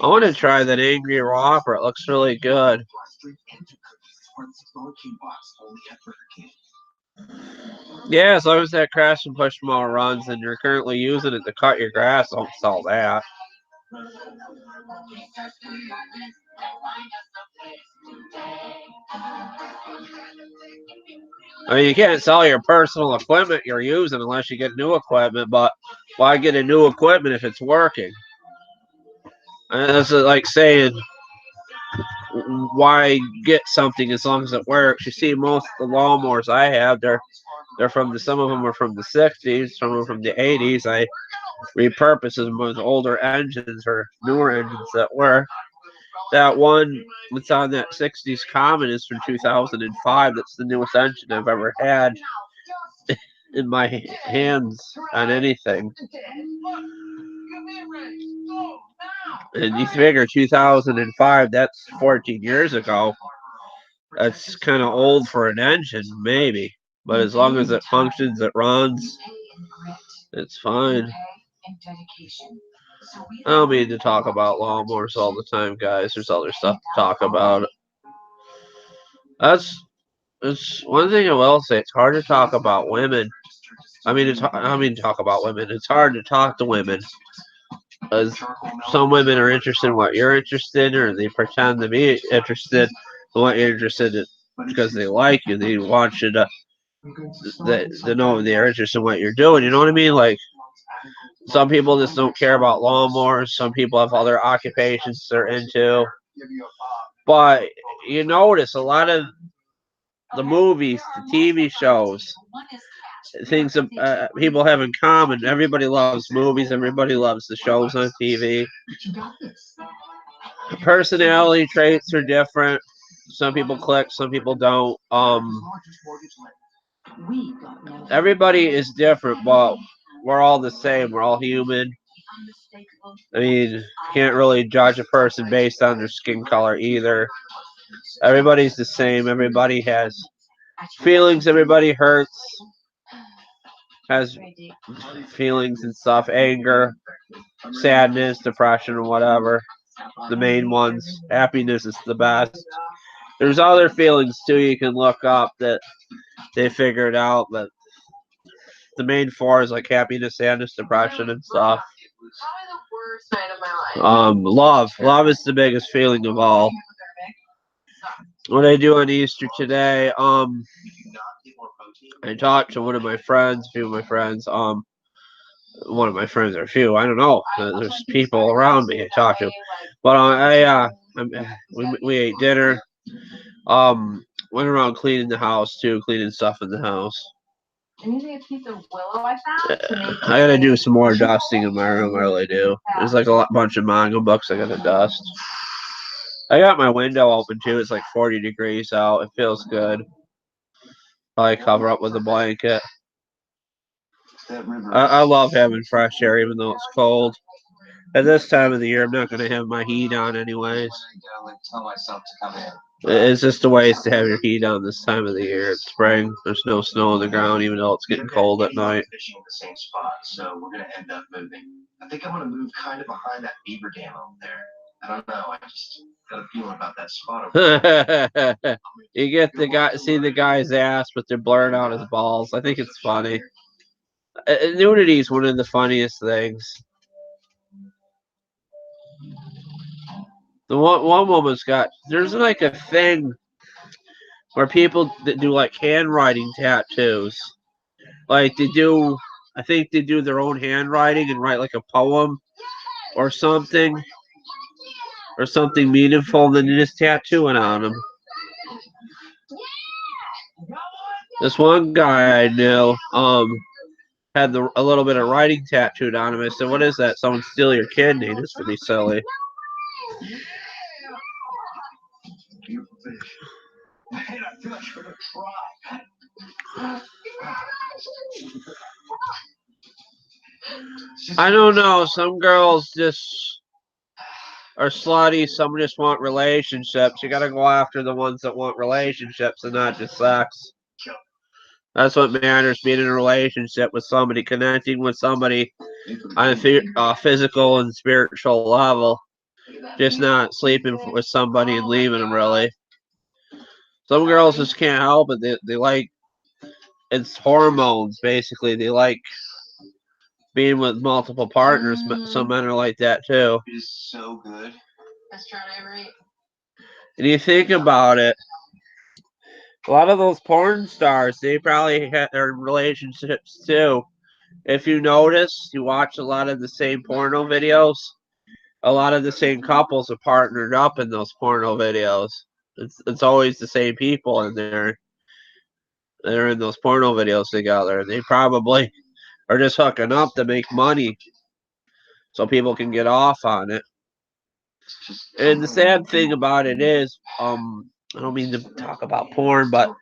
I want to try that Angry Robber. It looks really good. Yeah, as long as that crash and push mower runs and you're currently using it to cut your grass, don't sell that. I mean, you can't sell your personal equipment you're using unless you get new equipment, but why get a new equipment if it's working? And that's like saying, why get something as long as it works? You see, most of the lawnmowers I have, they're from some of them are from the 60s, some of them from the 80s. I repurpose them with older engines or newer engines that work. That one that's on that 60s Common is from 2005. That's the newest engine I've ever had in my hands on anything. And you figure 2005, that's 14 years ago. That's kind of old for an engine, maybe. But as long as it functions, it runs, it's fine. I don't mean to talk about lawnmowers all the time, guys. There's other stuff to talk about. It's one thing I will say. It's hard to talk about women. Talk about women. It's hard to talk to women, because some women are interested in what you're interested in, or they pretend to be interested in what you're interested in because they like you. They want you to know they're interested in what you're doing. You know what I mean? Like, some people just don't care about lawnmowers. Some people have other occupations they're into. But you notice a lot of the movies, the TV shows, things people have in common. Everybody loves movies. Everybody loves the shows on TV. Personality traits are different. Some people click, some people don't. Everybody is different, but we're all the same. We're all human. I mean, can't really judge a person based on their skin color either. Everybody's the same. Everybody has feelings. Everybody hurts. Has feelings and stuff. Anger, sadness, depression, or whatever. The main ones. Happiness is the best. There's other feelings too you can look up that they figured out, but the main four is like happiness, sadness, depression, and stuff. Love. Love is the biggest feeling of all. What I do on Easter today, I talked to one of my friends, a few of my friends, one of my friends, or a few, I don't know. There's people around me I talk to. But we ate dinner. Went around cleaning the house too, cleaning stuff in the house. I gotta do some more dusting in my room. I really do. There's like a bunch of manga books I gotta dust. I got my window open too. It's like 40 degrees out. It feels good. Probably cover up with a blanket. I love having fresh air even though it's cold. At this time of the year, I'm not going to have my heat on anyways. It's just a waste to have your heat on this time of the year. It's spring. There's no snow on the ground, even though it's getting cold at night. Fishing in the same spot, so we're gonna end up moving. I think I'm gonna move kind of behind that beaver dam over there. I don't know. I just got a feeling about that spot over there. You get see the guy's ass, but they're blurring out his balls. I think it's funny. Nudity is one of the funniest things. The one woman's there's like a thing where people that do like handwriting tattoos. Like I think they do their own handwriting and write like a poem or something meaningful, and then you just tattoo it on them. This one guy I knew, had a little bit of writing tattooed on him. I said, "What is that? Someone steal your kidney?" This would be silly. I don't know. Some girls just are slutty. Some just want relationships. You gotta go after the ones that want relationships and not just sex. That's what matters, being in a relationship with somebody, connecting with somebody on a physical and spiritual level. Just not sleeping with somebody and leaving them, really. Some girls just can't help it. They like, it's hormones, basically. They like being with multiple partners. Some men are like that, too. It is so good. And you think about it, a lot of those porn stars, they probably are in relationships too. If you notice, you watch a lot of the same porno videos. A lot of the same couples are partnered up in those porno videos. It's always the same people in there. They're in those porno videos together. They probably are just hooking up to make money so people can get off on it. And the sad thing about it is, I don't mean to talk about porn, but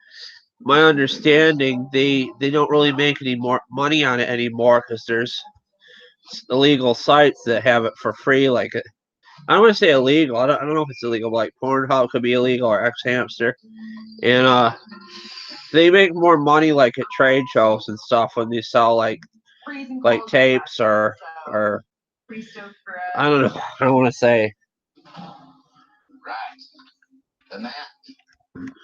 my understanding, they don't really make any more money on it anymore because there's illegal sites that have it for free, like I don't want to say illegal. I don't know if it's illegal, but like Pornhub could be illegal or X Hamster. And they make more money like at trade shows and stuff when they sell like tapes or I don't know. I don't want to say. Right. The map.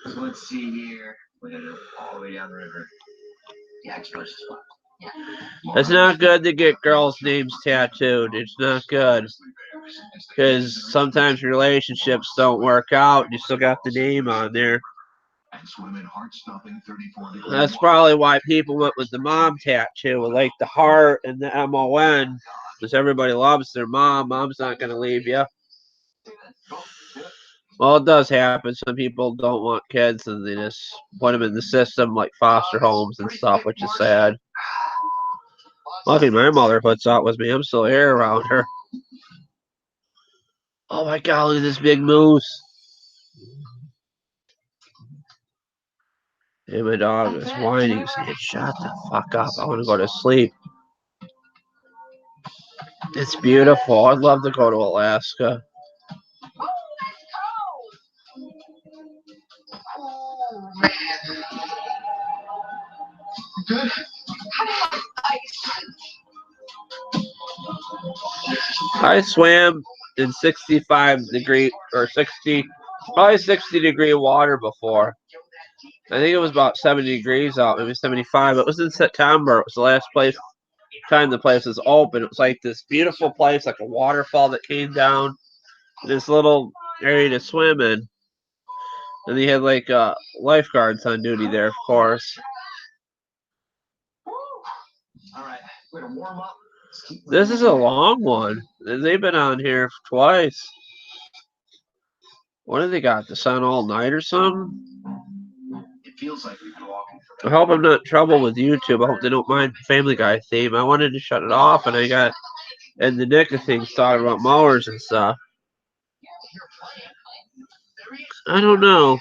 So let's see here. We're gonna all the way down the river. Yeah, it's close as fuck. Yeah. It's not good to get girls' names tattooed. It's not good. Because sometimes relationships don't work out. You still got the name on there. That's probably why people went with the mom tattoo, with like the heart and the MON. Because everybody loves their mom. Mom's not going to leave you. Well, it does happen. Some people don't want kids and they just put them in the system like foster homes and stuff, which is sad. Lucky my mother puts up with me. I'm still here around her. Oh my god, look at this big moose. And my dog is whining, saying, shut the fuck up. I want to go to sleep. It's beautiful. I'd love to go to Alaska. Oh, man. Good. I swam in 65 degree or 60, probably 60-degree water before. I think it was about 70 degrees out, maybe 75. It was in September. It was the last time the place was open. It was like this beautiful place, like a waterfall that came down. This little area to swim in. And they had like lifeguards on duty there, of course. All right, we're gonna warm up. This is a long one. They've been on here twice. What do they got? The sun all night or something? It feels like we've been walking I hope I'm not in trouble with YouTube. I hope they don't mind Family Guy theme. I wanted to shut it off, and I got in the nick of things talking about mowers and stuff. I don't know.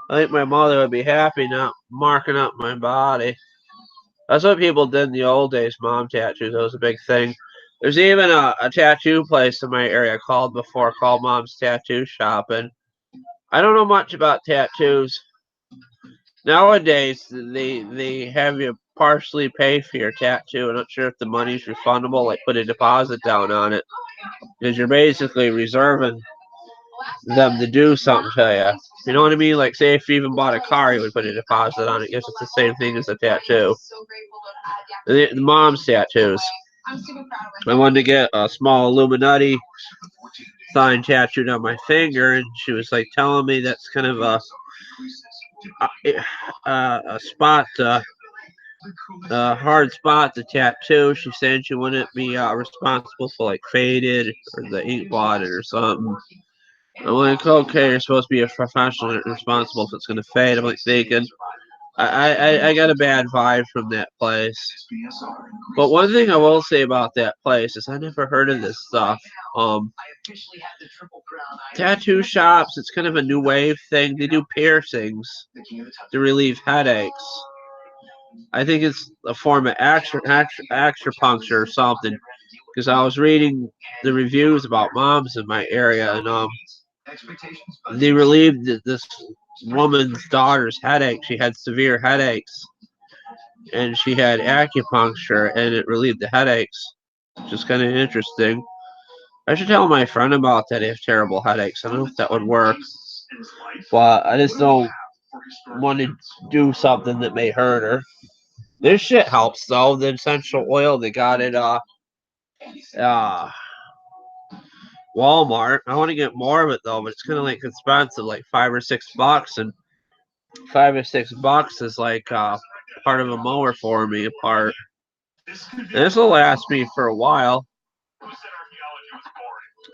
I think my mother would be happy not marking up my body. That's what people did in the old days, mom tattoos. That was a big thing. There's even a tattoo place in my area called Mom's Tattoo Shop. And I don't know much about tattoos. Nowadays, they have you partially pay for your tattoo. I'm not sure if the money's refundable, like put a deposit down on it. Because you're basically reserving them to do something to you. You know what I mean? Like, say if you even bought a car, you would put a deposit on it. I guess it's the same thing as a tattoo. The mom's tattoos. I wanted to get a small Illuminati sign tattooed on my finger, and she was like telling me that's kind of a spot, a hard spot to tattoo. She said she wouldn't be responsible for like faded or the ink blotted or something. I'm like, okay, you're supposed to be a professional and responsible if it's gonna fade. I'm like thinking, I got a bad vibe from that place. But one thing I will say about that place is I never heard of this stuff. Tattoo shops, it's kind of a new wave thing. They do piercings to relieve headaches. I think it's a form of acupuncture or something. Because I was reading the reviews about moms in my area, and they relieved this woman's daughter's headache. She had severe headaches, and she had acupuncture, and it relieved the headaches. Just kind of interesting. I should tell my friend about that. If terrible headaches, I don't know if that would work, but I just don't want to do something that may hurt her. This shit helps though. The essential oil they got at Walmart. I want to get more of it though, but it's kind of like expensive, like $5 or $6, and $5 or $6 is like part of a mower for me. A part. This will last me for a while.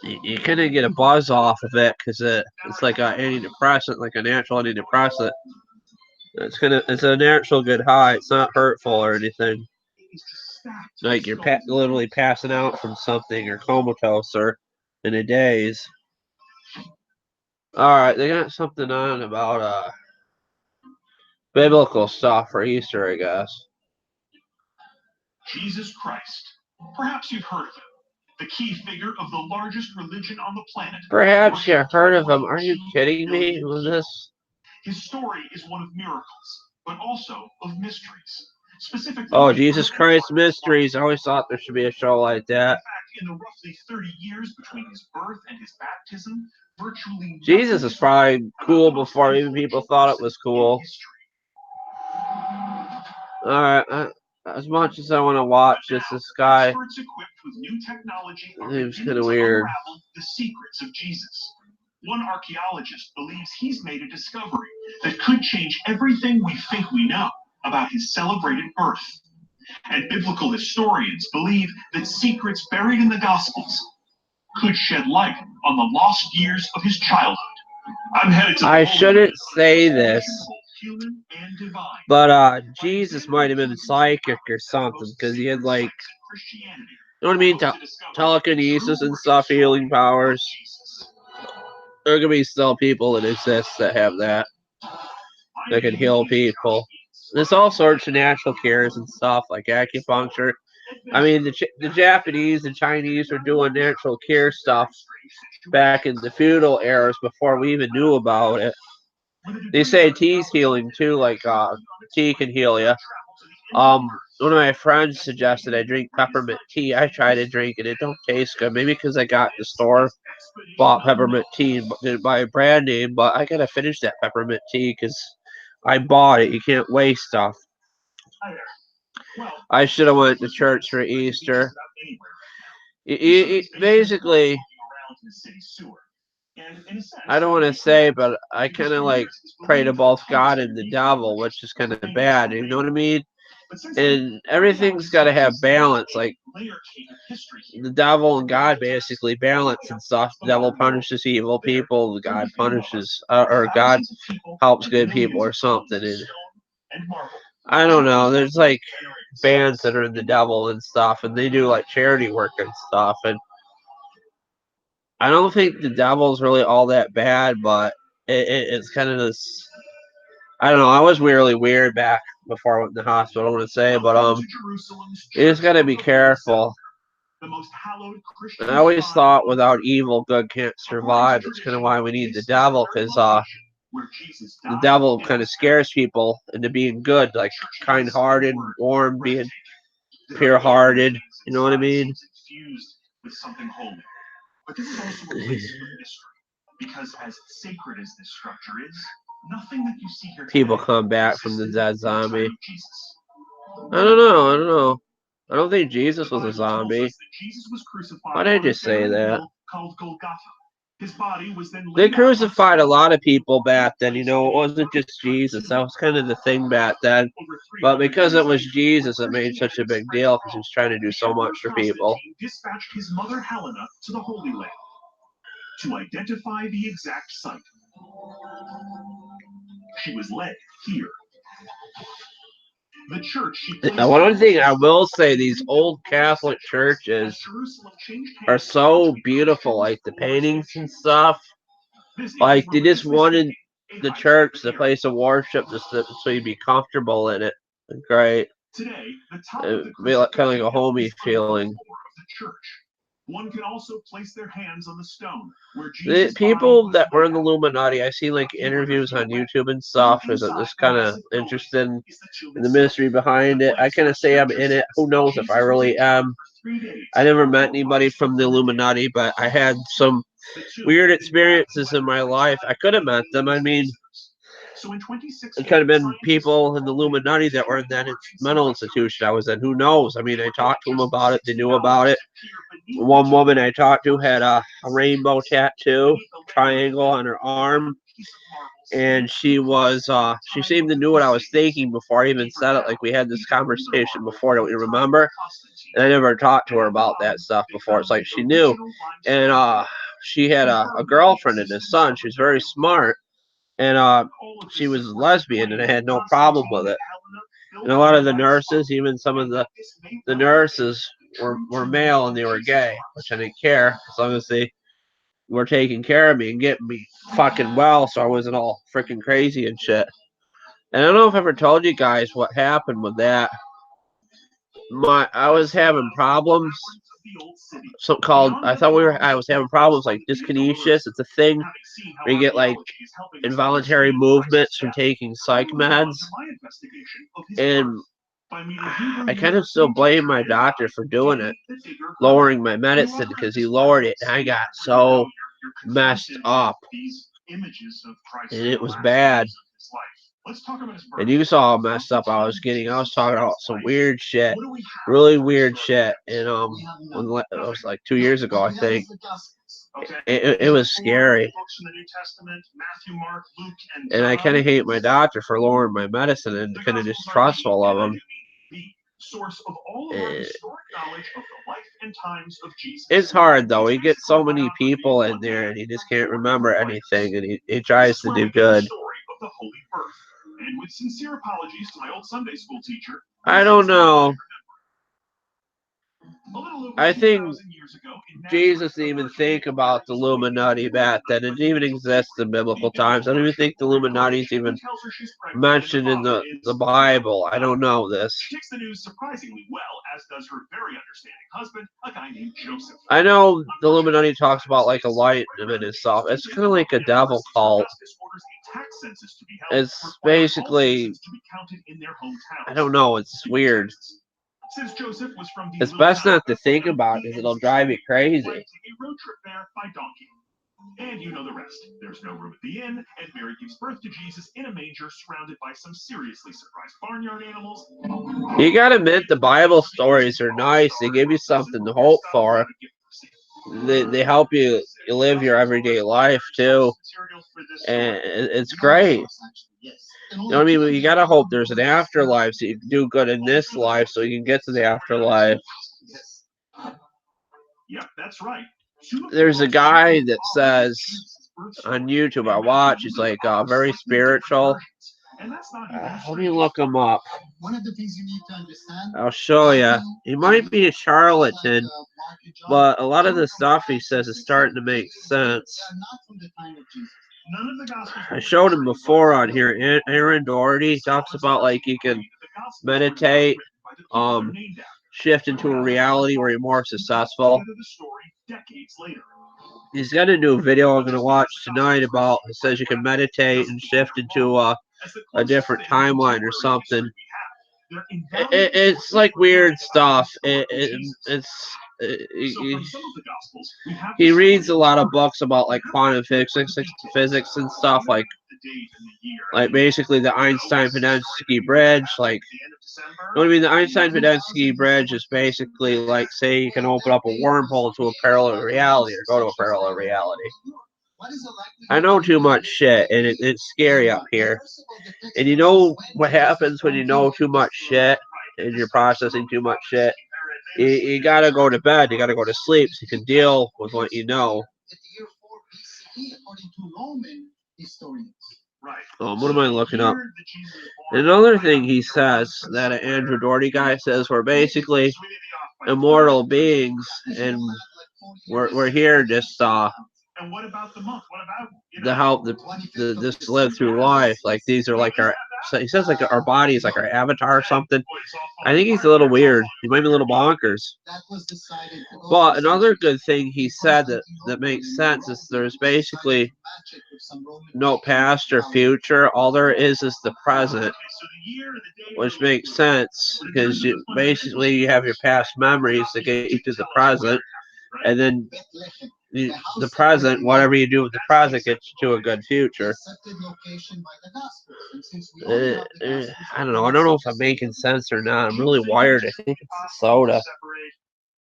You kind of get a buzz off of it because it's like an antidepressant, like a natural antidepressant. It's a natural good high. It's not hurtful or anything. Like you're literally passing out from something or comatose or in a daze. All right, they got something on about biblical stuff for Easter, I guess. Jesus Christ. Perhaps you've heard of him. the key figure of the largest religion on the planet. Perhaps you heard of him. Are you kidding me with this? His story is one of miracles, but also of mysteries. Specifically, Oh, Jesus Christ Mysteries. I always thought there should be a show like that. In fact, in the roughly 30 years between his birth and his baptism, virtually Jesus is probably cool before even people thought it was cool. Alright, as much as I want to watch this guy, experts equipped with new technology are seems beginning kind of to weird. unravel the secrets of Jesus. One archaeologist believes he's made a discovery that could change everything we think we know about his celebrated birth. And biblical historians believe that secrets buried in the Gospels could shed light on the lost years of his childhood. I'm headed to I shouldn't say this, human and divine. but Jesus might have been psychic or something, because he had, like, you know what I mean, telekinesis and stuff, healing powers. There are gonna be still people that exist that have that can heal people. There's all sorts of natural cures and stuff, like acupuncture. I mean, the Japanese and Chinese were doing natural cure stuff back in the feudal eras before we even knew about it. They say tea's healing too, like tea can heal you. One of my friends suggested I drink peppermint tea. I tried to drink it; it don't taste good. Maybe because I got the store bought peppermint tea and didn't buy a brand name. But I gotta finish that peppermint tea because I bought it. You can't waste stuff. I should have went to church for Easter. Basically, I don't want to say, but I kind of like pray to both God and the devil, which is kind of bad. You know what I mean? And everything's got to have balance. Like the devil and God basically balance and stuff. The devil punishes evil people. God punishes, or God helps good people or something. And I don't know. There's like bands that are in the devil and stuff, and they do like charity work and stuff. And I don't think the devil's really all that bad, but it's kind of this. I don't know. I was really weird back before I went to the hospital. I want to say, but you just gotta be careful. And I always thought without evil, good can't survive. That's kind of why we need the devil, because the devil kind of scares people into being good, like kind-hearted, warm, being pure-hearted. You know what I mean? But this is also a place of mystery, because as sacred as this structure is, nothing that you see here people come back from the dead zombie. I don't know. I don't think Jesus was a zombie. Why did I just say that? They crucified a lot of people back then, you know. It wasn't just Jesus. That was kind of the thing back then. But because it was Jesus, it made such a big deal, because he was trying to do so much for people. Dispatched his mother Helena to the Holy Land to identify the exact site. She was led here. The church now, one thing I will say, these old Catholic churches are so beautiful, like the paintings and stuff. Like, they just wanted the church, the place of worship, just so you'd be comfortable in it. Great. It'd be like, kind of like a homey feeling. One can also place their hands on the stone. The people that were in the Illuminati, I see like interviews on YouTube and stuff, because I'm just kind of interested in the mystery behind it. I kind of say I'm in it. Who knows if I really am? I never met anybody from the Illuminati, but I had some weird experiences in my life. I could have met them. I mean, it could have been people in the Illuminati that were in that mental institution I was in. Who knows? I mean, I talked to them about it. They knew about it. One woman I talked to had a rainbow tattoo, triangle on her arm, and she seemed to know what I was thinking before I even said it. Like, we had this conversation before, don't you remember? And I never talked to her about that stuff before. It's like she knew. And she had a girlfriend and a son. She was very smart. And she was lesbian, and I had no problem with it. And a lot of the nurses, even some of the nurses, were male and they were gay, which I didn't care, as long as they were taking care of me and getting me fucking well, so I wasn't all freaking crazy and shit. And I don't know if I ever told you guys what happened with that. I was having problems. Something called I was having problems like dyskinesia. It's a thing where you get like involuntary movements from taking psych meds, and I kind of still blame my doctor for doing it, lowering my medicine, because he lowered it and I got so messed up, and it was bad. And you saw how messed up I was getting. I was talking about some weird shit, really weird shit. And it was like 2 years ago, I think. It was scary. And I kind of hate my doctor for lowering my medicine and kind of distrustful of him. It's hard though. He gets so many people in there, and he just can't remember anything, and he tries to do good. And with sincere apologies to my old Sunday school teacher. I don't know. I think Jesus didn't even think about the Illuminati back then. It didn't even exist in biblical times. I don't even think the Illuminati is even mentioned in the Bible. I don't know this. She takes the news surprisingly well, as does her very understanding husband, a guy named Joseph. I know the Illuminati talks about like enlightenment and stuff. It's kind of like a devil cult. It's basically, I don't know, it's weird. Since Joseph was from the it's best not to think about it, because it'll drive you crazy. A road trip there by donkey. And you know the rest. There's no room at the inn, and Mary gives birth to Jesus in a manger surrounded by some seriously surprised barnyard animals. You gotta admit, the Bible stories are nice. They give you something to hope for. They help you live your everyday life too, and it's great. You know what I mean? You gotta hope there's an afterlife, so you can do good in this life, so you can get to the afterlife. Yep, that's right. There's a guy that says on YouTube I watch. He's like very spiritual. Let me look him up. I'll show you. He might be a charlatan, but a lot of the stuff he says is starting to make sense. I showed him before on here. Aaron Doherty talks about like you can meditate, shift into a reality where you're more successful. He's got a new video I'm going to watch tonight about, it says you can meditate and shift into a different timeline or something. It's like weird stuff. He reads a lot of books about like quantum physics and stuff, like basically the Einstein-Pedensky bridge. Like, you know what I mean? The Einstein-Pedensky bridge is basically like, say you can open up a wormhole to a parallel reality or go to a parallel reality. I know too much shit, and it's scary up here. And you know what happens when you know too much shit and you're processing too much shit? You gotta go to bed. You gotta go to sleep so you can deal with what you know. What am I looking up? Another thing he says that an Andrew Doherty guy says, we're basically immortal beings, and we're here just and what about the month? What about to help this live through life. Like these are like our. So he says like our body is like our avatar or something. I think he's a little weird. He might be a little bonkers. But another good thing he said that makes sense is there's basically no past or future. All there is the present, which makes sense because you have your past memories that get you to the present, and then the present, whatever you do with the present, gets you to a good future. I don't know. I don't know if I'm making sense or not. I'm really wired. I think it's the soda.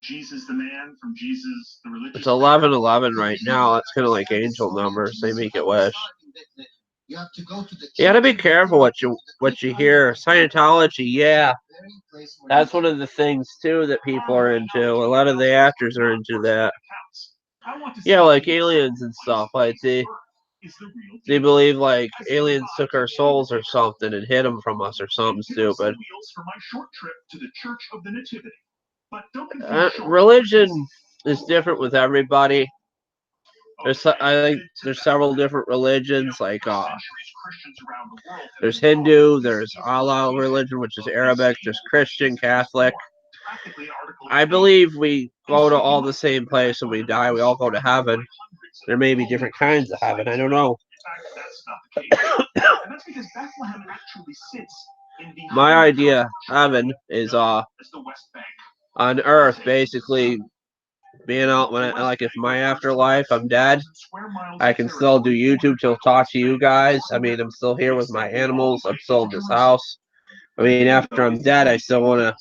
Jesus the man from Jesus the religious. It's 11:11 right now. That's kind of like angel numbers. They make it wish. You gotta be careful what you hear. Scientology, yeah, that's one of the things too that people are into. A lot of the actors are into that. Yeah, like aliens and stuff. Like they believe like aliens took our souls or something and hid them from us or something stupid. Religion is different with everybody. There's several different religions, like there's Hindu, there's Allah religion, which is Arabic, there's Christian, Catholic, I believe we go to all the same place when we die. We all go to heaven. There may be different kinds of heaven. I don't know. My idea of heaven is on Earth, basically being out when like if my afterlife I'm dead, I can still do YouTube to talk to you guys. I mean, I'm still here with my animals. I'm still in this house. I mean, after I'm dead, I still want to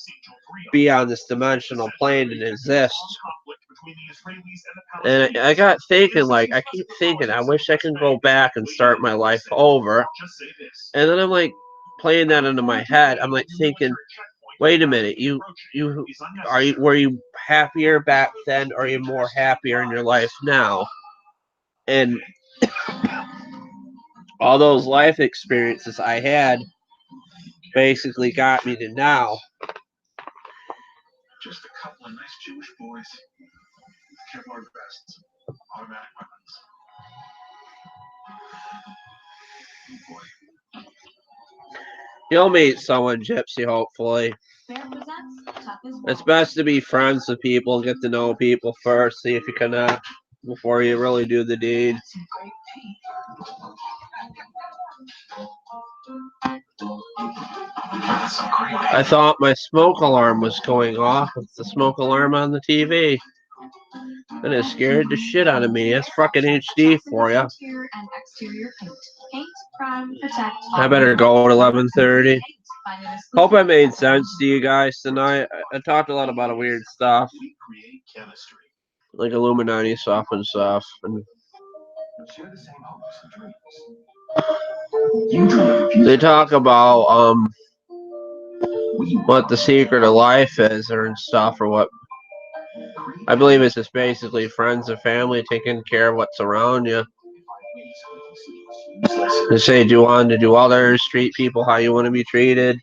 be on this dimensional plane and exist. And I got thinking, like, I keep thinking, I wish I could go back and start my life over. And then I'm like playing that into my head. I'm like thinking, wait a minute, were you happier back then, or are you more happier in your life now? And all those life experiences I had basically got me to now. Just a couple of nice Jewish boys. Kevlar vests, automatic weapons. Oh boy. You'll meet someone, Gypsy, hopefully. It's best to be friends with people, get to know people first, see if you connect before you really do the deed. I thought my smoke alarm was going off. It's the smoke alarm on the TV. And it scared the shit out of me. It's fucking HD for you. I better go at 11:30. Hope I made sense to you guys tonight. I talked a lot about weird stuff, like Illuminati stuff and stuff. And they talk about what the secret of life is or stuff, or what I believe it's just basically friends and family taking care of what's around you. They say do unto do others, treat people how you want to be treated.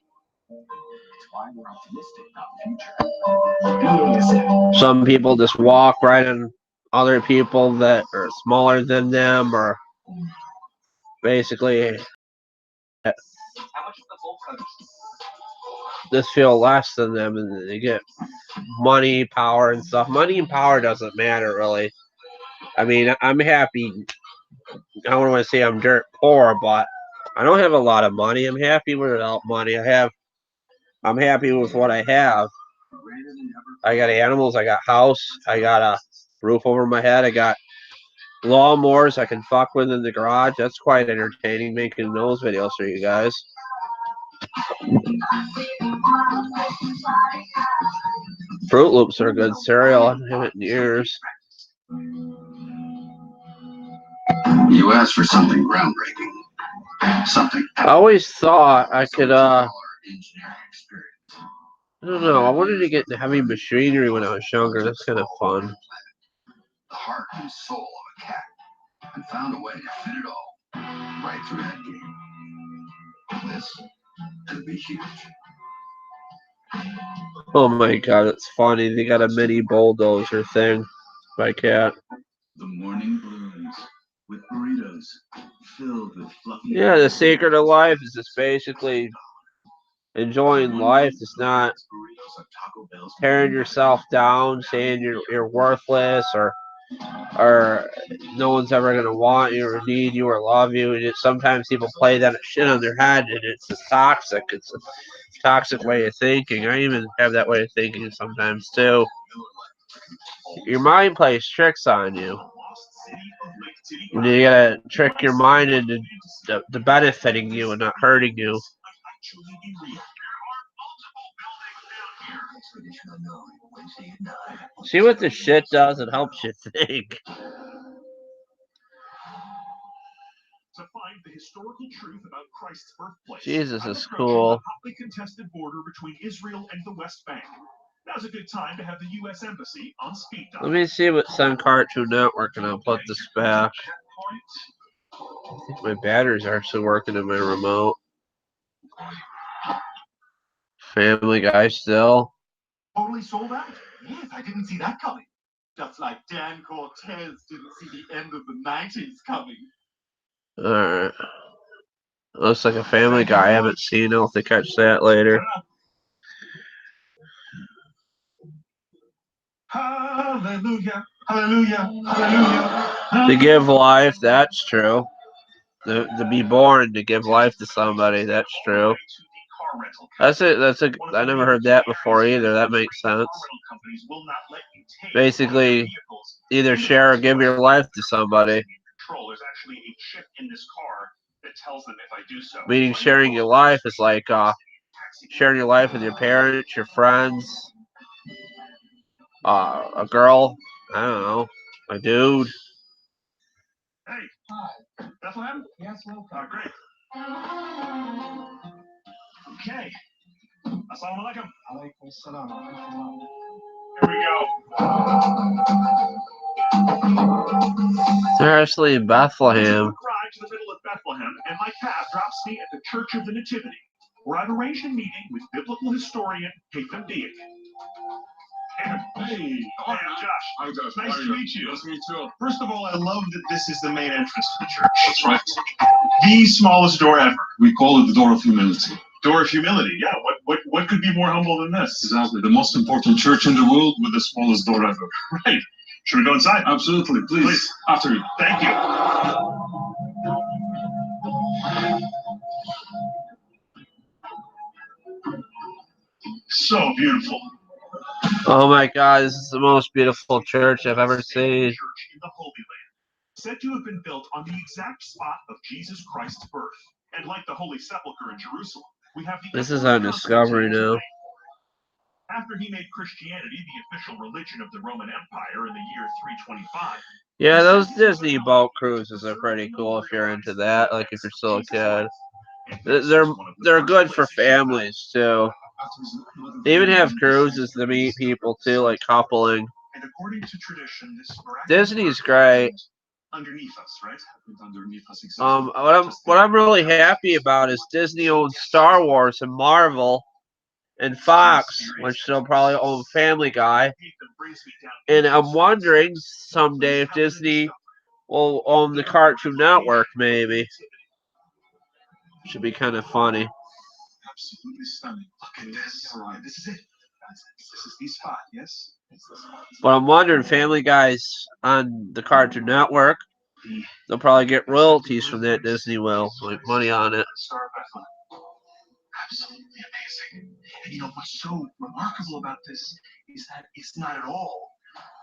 Some people just walk right on other people that are smaller than them, or basically just feel less than them, and they get money, power, and stuff. Money and power doesn't matter really. I mean, I'm happy. I don't want to say I'm dirt poor, but I don't have a lot of money. I'm happy without money. I'm happy with what I have. I got animals. I got house. I got a roof over my head. I got lawnmowers I can fuck with in the garage. That's quite entertaining making those videos for you guys. Fruit Loops are a good cereal. I haven't had it in years. You asked for something groundbreaking. Something. I always thought I could, I don't know. I wanted to get into heavy machinery when I was younger. That's kind of fun. The heart and soul of a cat. And found a way to fit it all right through that game. This could be huge. Oh my god, it's funny. They got a mini bulldozer thing. My cat. The morning blooms with burritos filled with fluffy. Yeah, the secret of life is just basically enjoying life. It's not tearing yourself down, saying you're worthless, or no one's ever gonna want you or need you or love you. And sometimes people play that shit on their head, and it's just toxic. It's a toxic way of thinking. I even have that way of thinking sometimes too. Your mind plays tricks on you. You gotta trick your mind into benefiting you and not hurting you. See what the shit does? It helps you think. To find the historical truth about Christ's birthplace. Jesus is cool. The hotly contested border between Israel and the West Bank. Now's a good time to have the U.S. Embassy on speed dial. Let me see what Sun Cartoon Network, and I'll put this back. I think my batteries are actually working in my remote. Family Guy still. Totally sold out. Yes, I didn't see that coming. Just like Dan Cortez didn't see the end of the 90s coming. Alright. Looks like a Family Guy I haven't seen. I'll have to catch that later. Hallelujah, hallelujah, hallelujah. To give life, that's true. To be born, to give life to somebody, that's true. That's it. I never heard that before either. That makes sense. Basically, either share or give your life to somebody. There's actually a chip in this car that tells them if I do so. Meaning sharing your life is like sharing your life with your parents, your friends, a girl, I don't know, a dude. Hey, Bethlehem? Yes, welcome. Great. Okay. Assalamu alaikum. Alaikum salam. Here we go. They're actually in Bethlehem. I ride to the middle of Bethlehem, and my cab drops me at the Church of the Nativity, where I've arranged a meeting with biblical historian Haytham Diak. Hey, I'm Josh. Hi, Josh. Nice to meet you. Nice to meet you. First of all, I love that this is the main entrance to the church. That's right. The smallest door ever. We call it the door of humility. Door of humility. Yeah. What could be more humble than this? Exactly. The most important church in the world with the smallest door ever. Right. Should we go inside? Absolutely. Please. After you. Thank you. So beautiful. Oh my God, this is the most beautiful church I've ever seen. Church in the Holy Land, said to have been built on the exact spot of Jesus Christ's birth. And like the Holy Sepulchre in Jerusalem, we have the This is on Discovery now. After he made Christianity the official religion of the Roman Empire in the year 325. Yeah, those Disney boat cruises are pretty cool if you're into that. Like if you're still a kid, they're good for families too. They even have cruises to meet people too, like coupling. And according to tradition, this Disney's great. Underneath us, right? Underneath us, exactly. What I'm really happy about is Disney owns Star Wars and Marvel and Fox, which they'll probably own Family Guy. And I'm wondering someday if Disney will own the Cartoon Network, maybe. Should be kind of funny. Absolutely stunning. Look at this. All right, this is it. This is the spot, yes? But I'm wondering, Family Guy's on the Cartoon Network. They'll probably get royalties from that. Disney will, like money on it. Absolutely amazing. And you know what's so remarkable about this is that it's not at all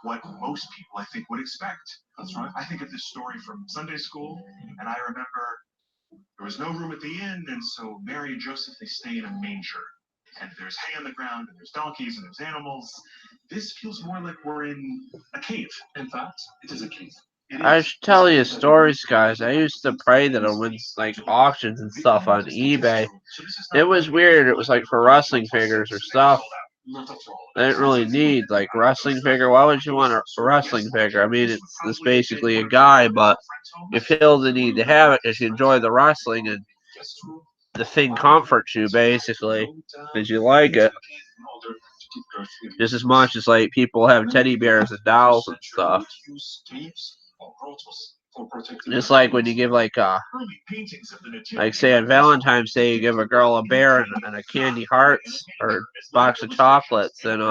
what most people, I think, would expect. That's right. I think of this story from Sunday school, and I remember there was no room at the inn, and so Mary and Joseph, they stay in a manger. And there's hay on the ground, and there's donkeys, and there's animals. This feels more like we're in a cave. In fact, it is a cave. I should tell you stories, guys. I used to pray that I win like auctions and stuff on eBay. It was weird. It was like for wrestling figures or stuff. I didn't really need like wrestling figure. Why would you want a wrestling figure? I mean, it's basically a guy, but you feel the need to have it because you enjoy the wrestling and the thing comforts you basically because you like it. Just as much as like people have teddy bears and dolls and stuff. Just like when you give like say on Valentine's Day you give a girl a bear and a candy hearts or box of chocolates, and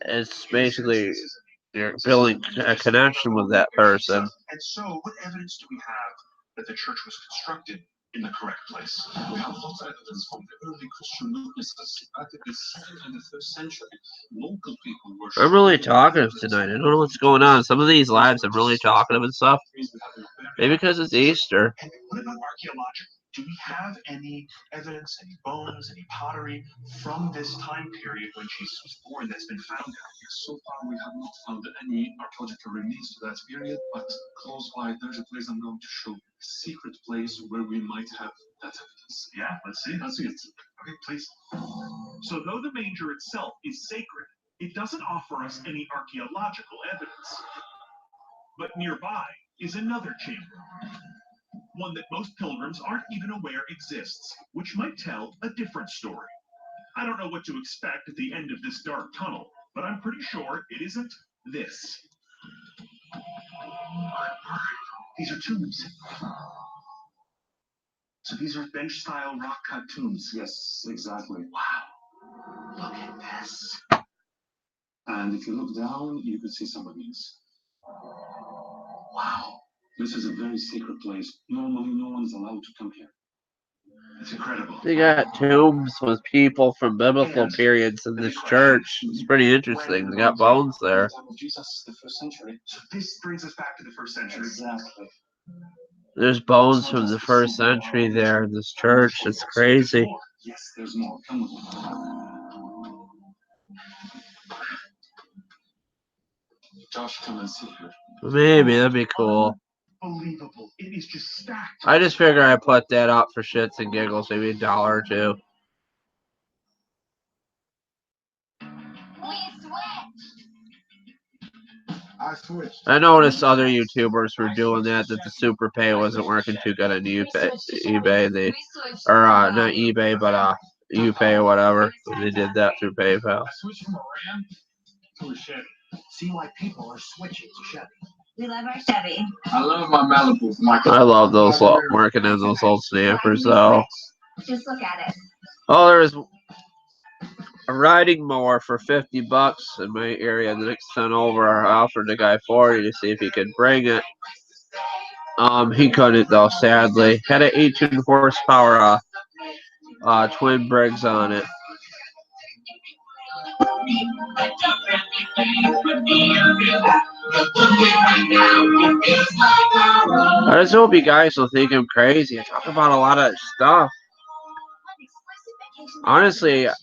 it's basically you're building a connection with that person. And so, what evidence do we have that the church was constructed in the correct place? We have lots of evidence from the early Christian witnesses back in the 2nd and the 3rd century. Local people were. I'm really talkative tonight. I don't know what's going on. Some of these lives I'm really talkative and stuff. Maybe because it's Easter. And what about archaeological? Do we have any evidence, any bones, any pottery from this time period when Jesus was born that's been found out? So far, we have not found any archaeological remains to that period, but close by, there's a place I'm going to show. A secret place where we might have that evidence. Yeah, let's see. Let's see it. Okay, please. So, though the manger itself is sacred, it doesn't offer us any archaeological evidence. But nearby is another chamber. One that most pilgrims aren't even aware exists, which might tell a different story. I don't know what to expect at the end of this dark tunnel, but I'm pretty sure it isn't this. These are tombs. So these are bench-style rock-cut tombs. Yes, exactly. Wow. Look at this. And if you look down, you can see some of these. Wow. This is a very secret place. Normally, no one's allowed to come here. It's incredible. They got tombs with people from biblical periods in this church. It's pretty interesting. They got bones there. Jesus, the first century. So this brings us back to the first century. Exactly. There's bones from the first century there in this church. It's crazy. Yes, there's more. Come with me. Josh, come and see her. Maybe that'd be cool. Unbelievable. It is just stacked. I just figure I put that up for shits and giggles, maybe $1 or $2. I switched. I noticed other YouTubers were doing that the super pay wasn't working too good on eBay. They, or not eBay, but UPay or whatever. They did that through PayPal. I switched from a Ram to a Chevy. See why people are switching to Chevy. We love our Chevy. I love my Malibu. I love those working in those old snappers though. Just look at it. Oh, there's a riding mower for $50 in my area. The next time over, I offered the guy 40 to see if he could bring it. He couldn't though, sadly. Had an 18 horsepower twin Briggs on it. I just hope you guys will think I'm crazy. I talk about a lot of stuff. Honestly, I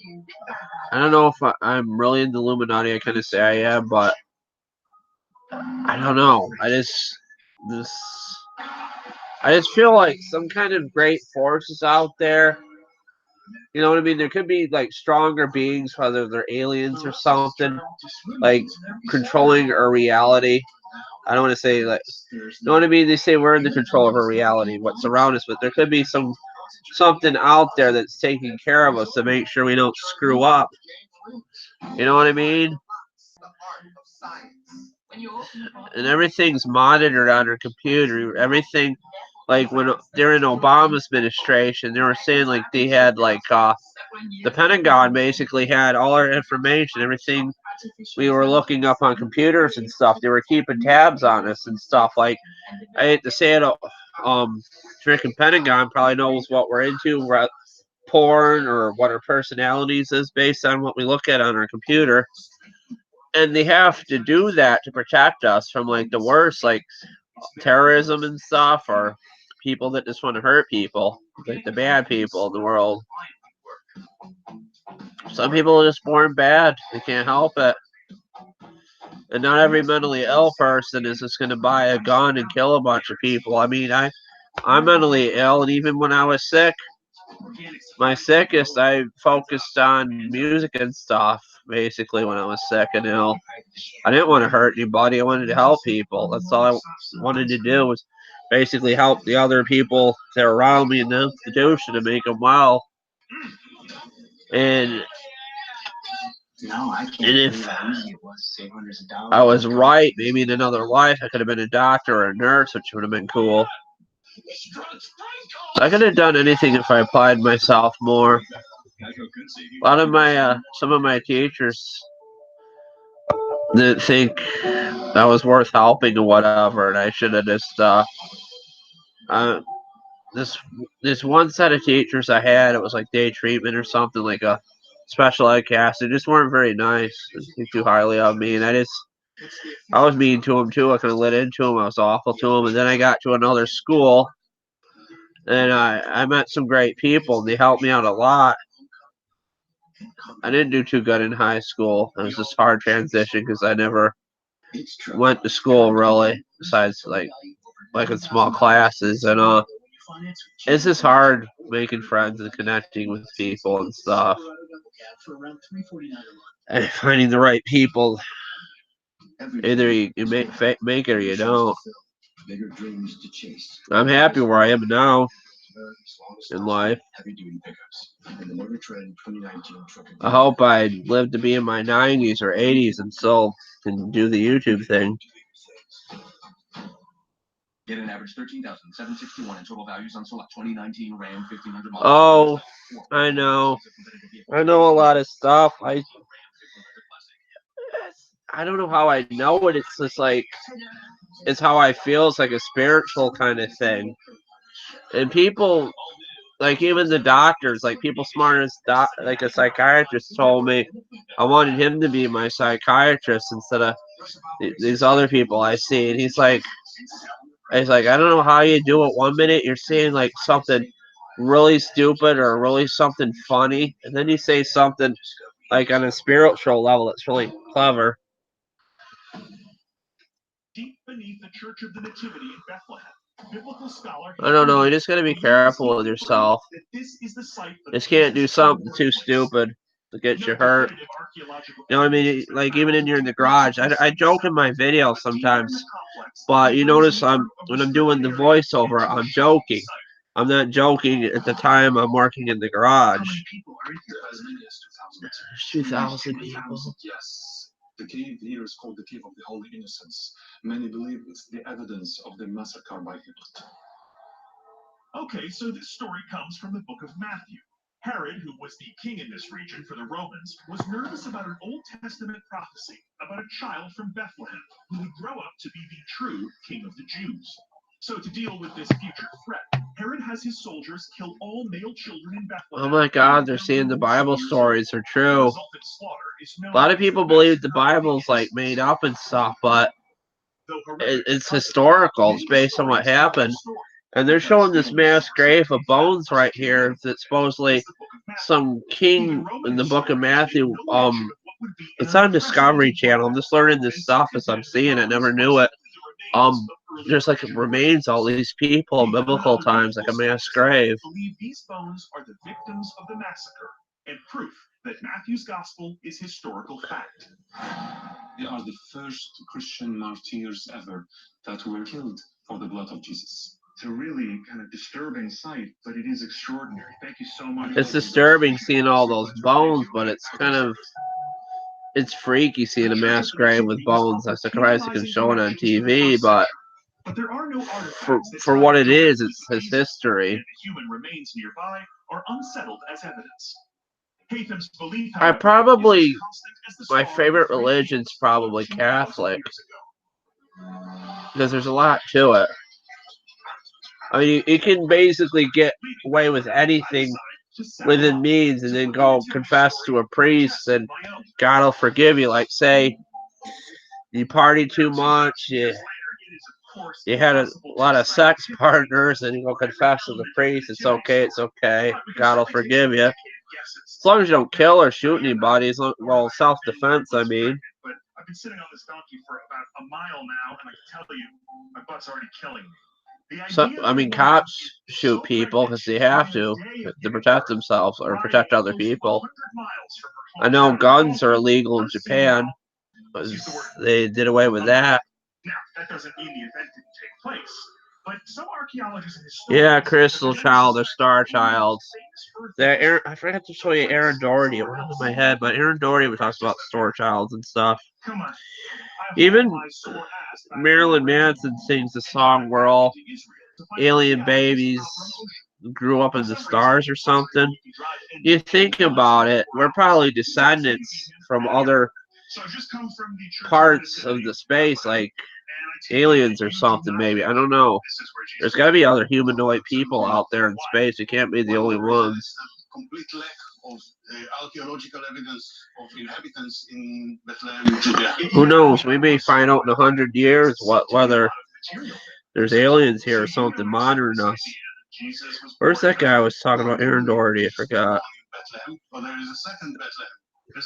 don't know if I'm really into Illuminati. I kind of say I am, but I don't know. I just feel like some kind of great forces out there. You know what I mean? There could be like stronger beings, whether they're aliens or something, like controlling our reality. I don't want to say like, you know what I mean? They say we're in the control of our reality, what's around us, but there could be something out there that's taking care of us to make sure we don't screw up. You know what I mean? And everything's monitored on our computer. Everything, like when during Obama's administration, they were saying like they had like the Pentagon basically had all our information, everything we were looking up on computers and stuff. They were keeping tabs on us and stuff. Like I hate to say it, freaking Pentagon probably knows what we're into, porn or what our personalities is based on what we look at on our computer. And they have to do that to protect us from like the worst, like terrorism and stuff, or people that just want to hurt people, like the bad people in the world. Some people are just born bad. They can't help it. And not every mentally ill person is just going to buy a gun and kill a bunch of people. I mean, I'm mentally ill, and even when I was sick, my sickest, I focused on music and stuff, basically, when I was sick and ill. I didn't want to hurt anybody. I wanted to help people. That's all I wanted to do, was basically help the other people that are around me in the institution to make them well. And if I was right, maybe in another life, I could have been a doctor or a nurse, which would have been cool. I could have done anything if I applied myself more. A lot of my, some of my teachers didn't think I was worth helping or whatever, and I should have just, this one set of teachers I had, it was like day treatment or something, like a special ed class. They just weren't very nice. They think too highly of me, and I was mean to them too. I kind of lit into them. I was awful to them, and then I got to another school, and I met some great people. They helped me out a lot. I didn't do too good in high school. It was just hard transition because I never went to school really, besides like in small classes, and it's just hard making friends and connecting with people and stuff, and finding the right people. Either you make it or you don't. I'm happy where I am now in life. I hope I live to be in my 90s or 80s and still can do the YouTube thing. Get an average 13,761 in total values on select 2019 Ram 1500 model. Oh, I know a lot of stuff. I don't know how I know it. It's just like, it's how I feel. It's like a spiritual kind of thing. And people, like even the doctors, like people smart as like a psychiatrist told me I wanted him to be my psychiatrist instead of these other people I see. And he's like, I don't know how you do it. One minute you're seeing like something really stupid or really something funny, and then you say something like on a spiritual level that's really clever. Deep beneath the Church of the Nativity in Bethlehem, biblical scholar I don't know. You just gotta be careful with yourself. that this is the site of Just can't do Jesus' something birthplace. too stupid to get No you hurt. definitive archaeological You know what I mean? evidence has been Like found. even in you're in the garage. I joke in my videos sometimes, but you notice when I'm doing the voiceover, I'm joking. I'm not joking at the time I'm working in the garage. As many as 2,000. There's 2,000 people. Yes. The cave here is called the Cave of the Holy Innocents. Many believe it's the evidence of the massacre by Hitler. Okay, so this story comes from the book of Matthew. Herod, who was the king in this region for the Romans, was nervous about an Old Testament prophecy about a child from Bethlehem who would grow up to be the true king of the Jews. So to deal with this future threat, Herod has his soldiers kill all male children in Bethlehem. Oh my God, they're seeing the Bible stories are true. A lot of people believe the Bible's like made up and stuff, but it's historical. It's based on what happened. And they're showing this mass grave of bones right here that supposedly some king in the book of Matthew. It's on Discovery Channel. I'm just learning this stuff as I'm seeing it. Never knew it. There's like remains all these people in biblical times, like a mass grave. Believe these bones are the victims of the massacre and proof that Matthew's gospel is historical fact. They are the first Christian martyrs ever that were killed for the blood of Jesus. It's a really kind of disturbing sight, but it is extraordinary. Thank you so much. It's disturbing seeing all those bones, but it's freaky seeing a mass grave with bones. I'm surprised they can show it on TV, but there are no for what it is, it's his history. The human remains nearby are unsettled as evidence. Hatham's belief, I probably, my favorite religion's probably Catholic, because there's a lot to it. I mean, you can basically get away with anything within means and then go confess to a priest and God will forgive you. Like, say, you party too much, you had a lot of sex partners, and you go confess to the priest. It's okay. God will forgive you. As long as you don't kill or shoot anybody, well, self-defense, I mean. But I've been sitting on this donkey for about a mile now, and I can tell you, my butt's already killing me. So, I mean, cops shoot people because they have to protect themselves or protect other people. I know guns are illegal in Japan. They did away with that. Now, that doesn't mean the event didn't take place, but some archaeologists and historians... Yeah, Crystal Child or Star Child. I forgot to show you Aaron Doherty. It went into my head, but Aaron Doherty talks about Star Childs and stuff. Come on. Even Marilyn Manson sings the song where all alien babies grew up in the stars or something. You think about it, we're probably descendants from other parts of the space, like aliens or something, maybe. I don't know. There's got to be other humanoid people out there in space. You can't be the only ones. Complete lack of archaeological evidence of inhabitants in Bethlehem, Judea. Who knows? We may find out in 100 years whether there's aliens here or something modern us. Where's that guy I was talking about? Aaron Doherty, I forgot.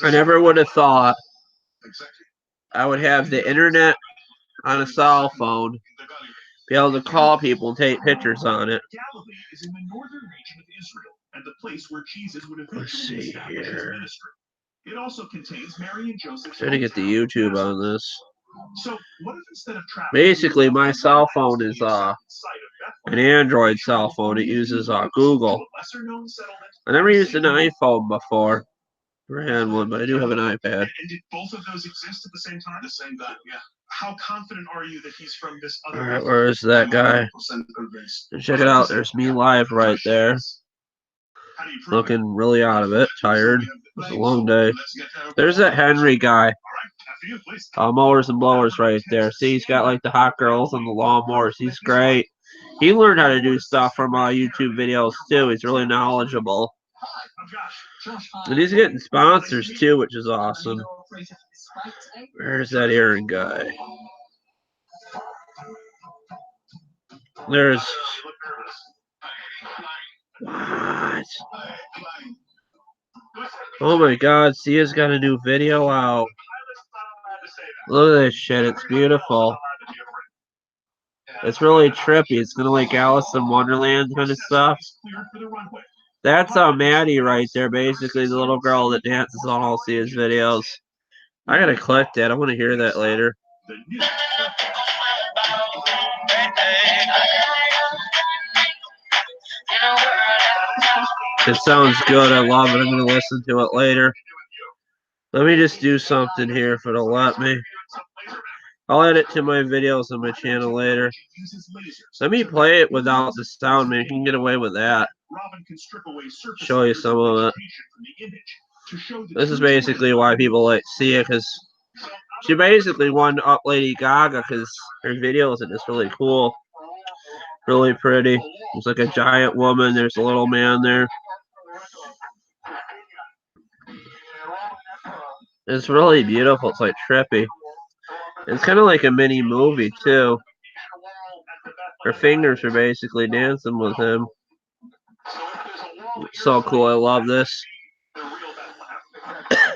I never would have thought I would have the internet on a cell phone, be able to call people and take pictures on it. Galilee is in the northern region of Israel, and the place where Jesus would eventually establish his ministry. It also contains Mary and Joseph. Trying to get the YouTube on this. So what if instead of traveling, basically my cell phone is an Android cell phone. It uses Google. I never used an iPhone before. I had one, but I do have an iPad. And did both of those exist at the same time? The same time, yeah. How confident are you that he's from this other? Alright, where is that guy? Check it out. There's me live right there. Looking really out of it. Tired. It's a long day. There's that Henry guy. Mowers and blowers right there. See, he's got like the hot girls and the lawnmowers. He's great. He learned how to do stuff from YouTube videos too. He's really knowledgeable. And he's getting sponsors too, which is awesome. Where's that Aaron guy? There's... What? Oh my god, Sia's got a new video out. Look at this shit, it's beautiful. It's really trippy. It's kind of like Alice in Wonderland kind of stuff. That's Maddie right there, basically the little girl that dances on all Sia's videos. I gotta click that. I want to hear that later. It sounds good. I love it. I'm gonna listen to it later. Let me just do something here if it'll let me. I'll add it to my videos on my channel later. Let me play it without the sound, man. You can get away with that. Show you some of it. This is basically why people like Sia, because she basically won up Lady Gaga because her videos are just really cool. Really pretty. It's like a giant woman. There's a little man there. It's really beautiful. It's like trippy. It's kind of like a mini movie too. Her fingers are basically dancing with him. So cool. I love this.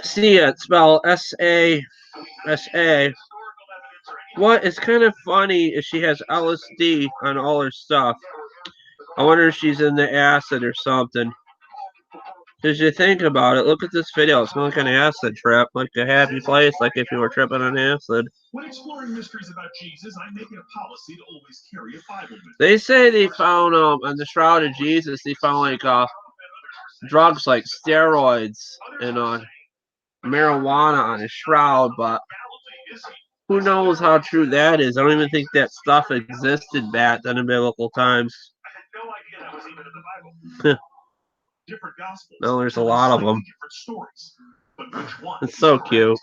Sia, it's spelled S-A-S-A. What is kind of funny is she has LSD on all her stuff. I wonder if she's in the acid or something. Because you think about it, look at this video. It's like an acid trip, like a happy place, like if you were tripping on acid. When exploring mysteries about Jesus, I make it a policy to always carry a Bible with me. They say they found on the Shroud of Jesus, they found like drugs like steroids and marijuana on his shroud, but who knows how true that is? I don't even think that stuff existed back then in biblical times. No, there's a lot of them. It's so cute.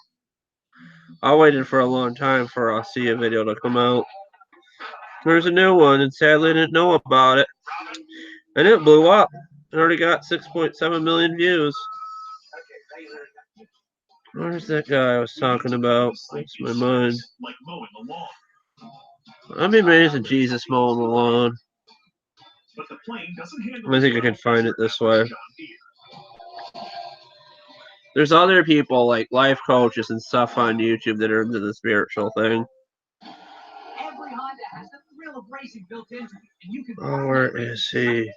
I waited for a long time for a Sia video to come out. There's a new one, and sadly I didn't know about it. And it blew up. It already got 6.7 million views. Where's that guy I was talking about? That's my mind. I'm amazed at Jesus mowing the lawn. I think I can find it this way. There's other people like life coaches and stuff on YouTube that are into the spiritual thing. Every Honda has the thrill of racing built into it, and you can. Oh, where is he?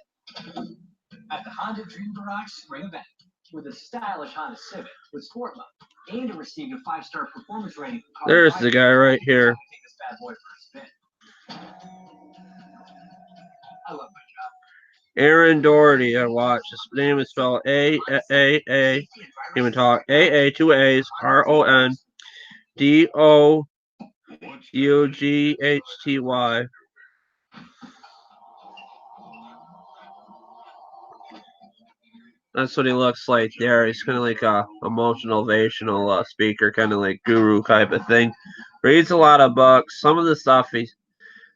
At the Honda Dream Garage Spring Event with a stylish Honda Civic with sport mode and receiving a 5-star performance rating. There's the guy right here. I love my job. Aaron Doherty, I watched. His name is spelled A-A-A. Even talk. A-A, 2 A's, R-O-N-D-O-U-G-H-T-Y. That's what he looks like there. He's kind of like a motivational speaker, kind of like guru type of thing. Reads a lot of books. Some of the stuff he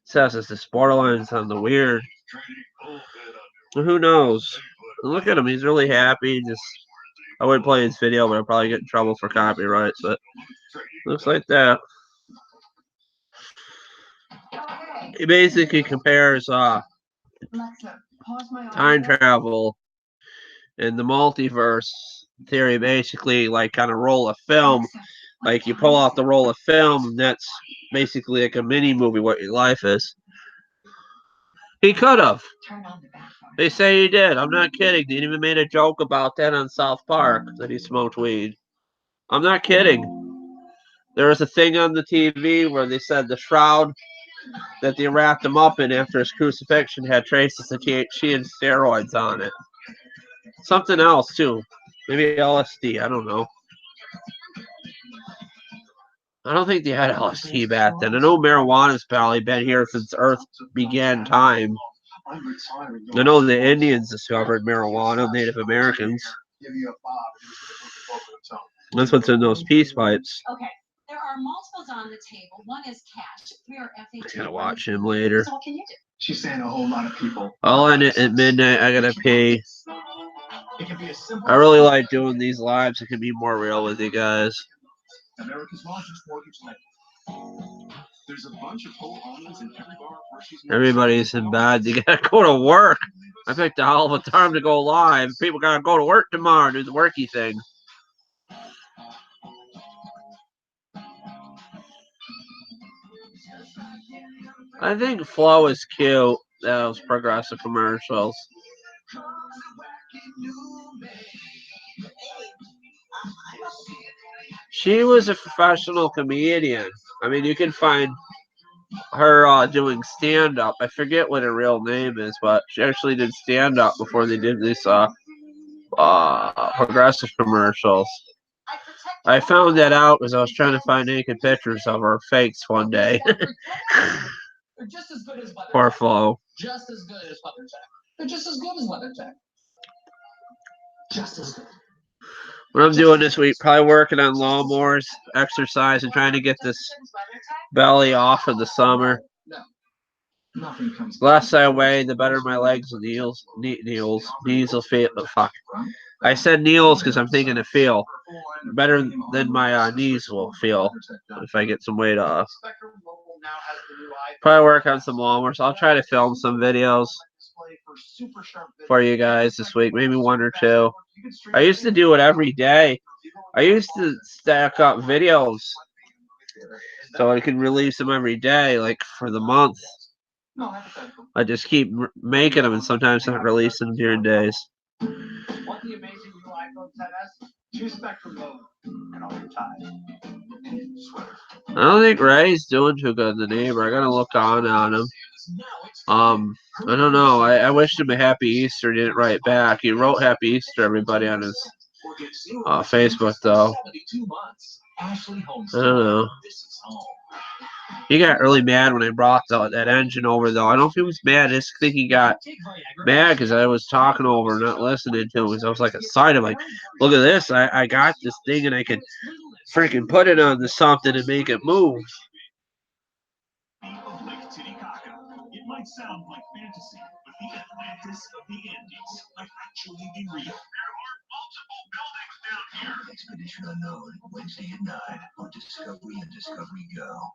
says is just borderline on the weird. Who knows? Look at him. He's really happy. I would play his video, but I'd probably get in trouble for copyrights. But looks like that. He basically compares time travel and the multiverse theory. Basically, like kind of roll of film. Like you pull out the roll of film, and that's basically like a mini movie. What your life is. He could have. They say he did. I'm not kidding. They even made a joke about that on South Park, that he smoked weed. I'm not kidding. There was a thing on the TV where they said the shroud that they wrapped him up in after his crucifixion had traces of THC and steroids on it. Something else, too. Maybe LSD. I don't know. I don't think they had LSD back then. I know marijuana's probably been here since Earth began time. I know the Indians discovered marijuana, Native Americans. That's what's in those peace pipes. Okay, There are multiples on the table. One is cash. 3 are FHA. I'm gonna watch him later. So what can you do? She's saying a whole lot of people. I'll end it at midnight. I gotta pee. It can be a simple. I really like doing these lives. It can be more real with you guys. America's largest mortgage lender. There's a bunch of whole owners in every bar where she's Everybody's in bed. You gotta go to work. I picked a hell of a time to go live. People gotta go to work tomorrow, do the worky thing. I think Flo is cute. Those progressive commercials. She was a professional comedian. I mean, you can find her doing stand-up. I forget what her real name is, but she actually did stand-up before they did this progressive commercials. I found that out because I was trying to find naked pictures of her fakes one day. They're just as good as WeatherTech. Poor Flo. Just as good as WeatherTech. They're just as good as WeatherTech. Just as good. What I'm doing this week, probably working on lawnmowers, exercise, and trying to get this belly off in the summer. No. Nothing comes. The less I weigh, the better my legs and knees will feel. Oh, fuck. I said knees because I'm thinking to feel better than my knees will feel if I get some weight off. Probably work on some lawnmowers. I'll try to film some videos for you guys this week, maybe 1 or 2. I used to do it every day. I used to stack up videos so I could release them every day, like for the month. I just keep making them and sometimes not releasing them during days. What the amazing new iPhone 10s? 2-spectrum mode and all your ties. I don't think Ray's doing too good in the neighbor. I gotta look on him. I don't know. I wished him a happy Easter. He didn't write back. He wrote happy Easter everybody on his Facebook though. I don't know. He got really mad when I brought that engine over though. I don't know if he was mad. I just think he got mad because I was talking over, not listening to him. Because I was like excited, like, look at this. I got this thing and I can freaking put it onto something and make it move. It might sound like fantasy, but the Atlantis of the Andes might actually be real. There are multiple buildings down here. Expedition Unknown, Wednesday at 9 on Discovery and Discovery Go.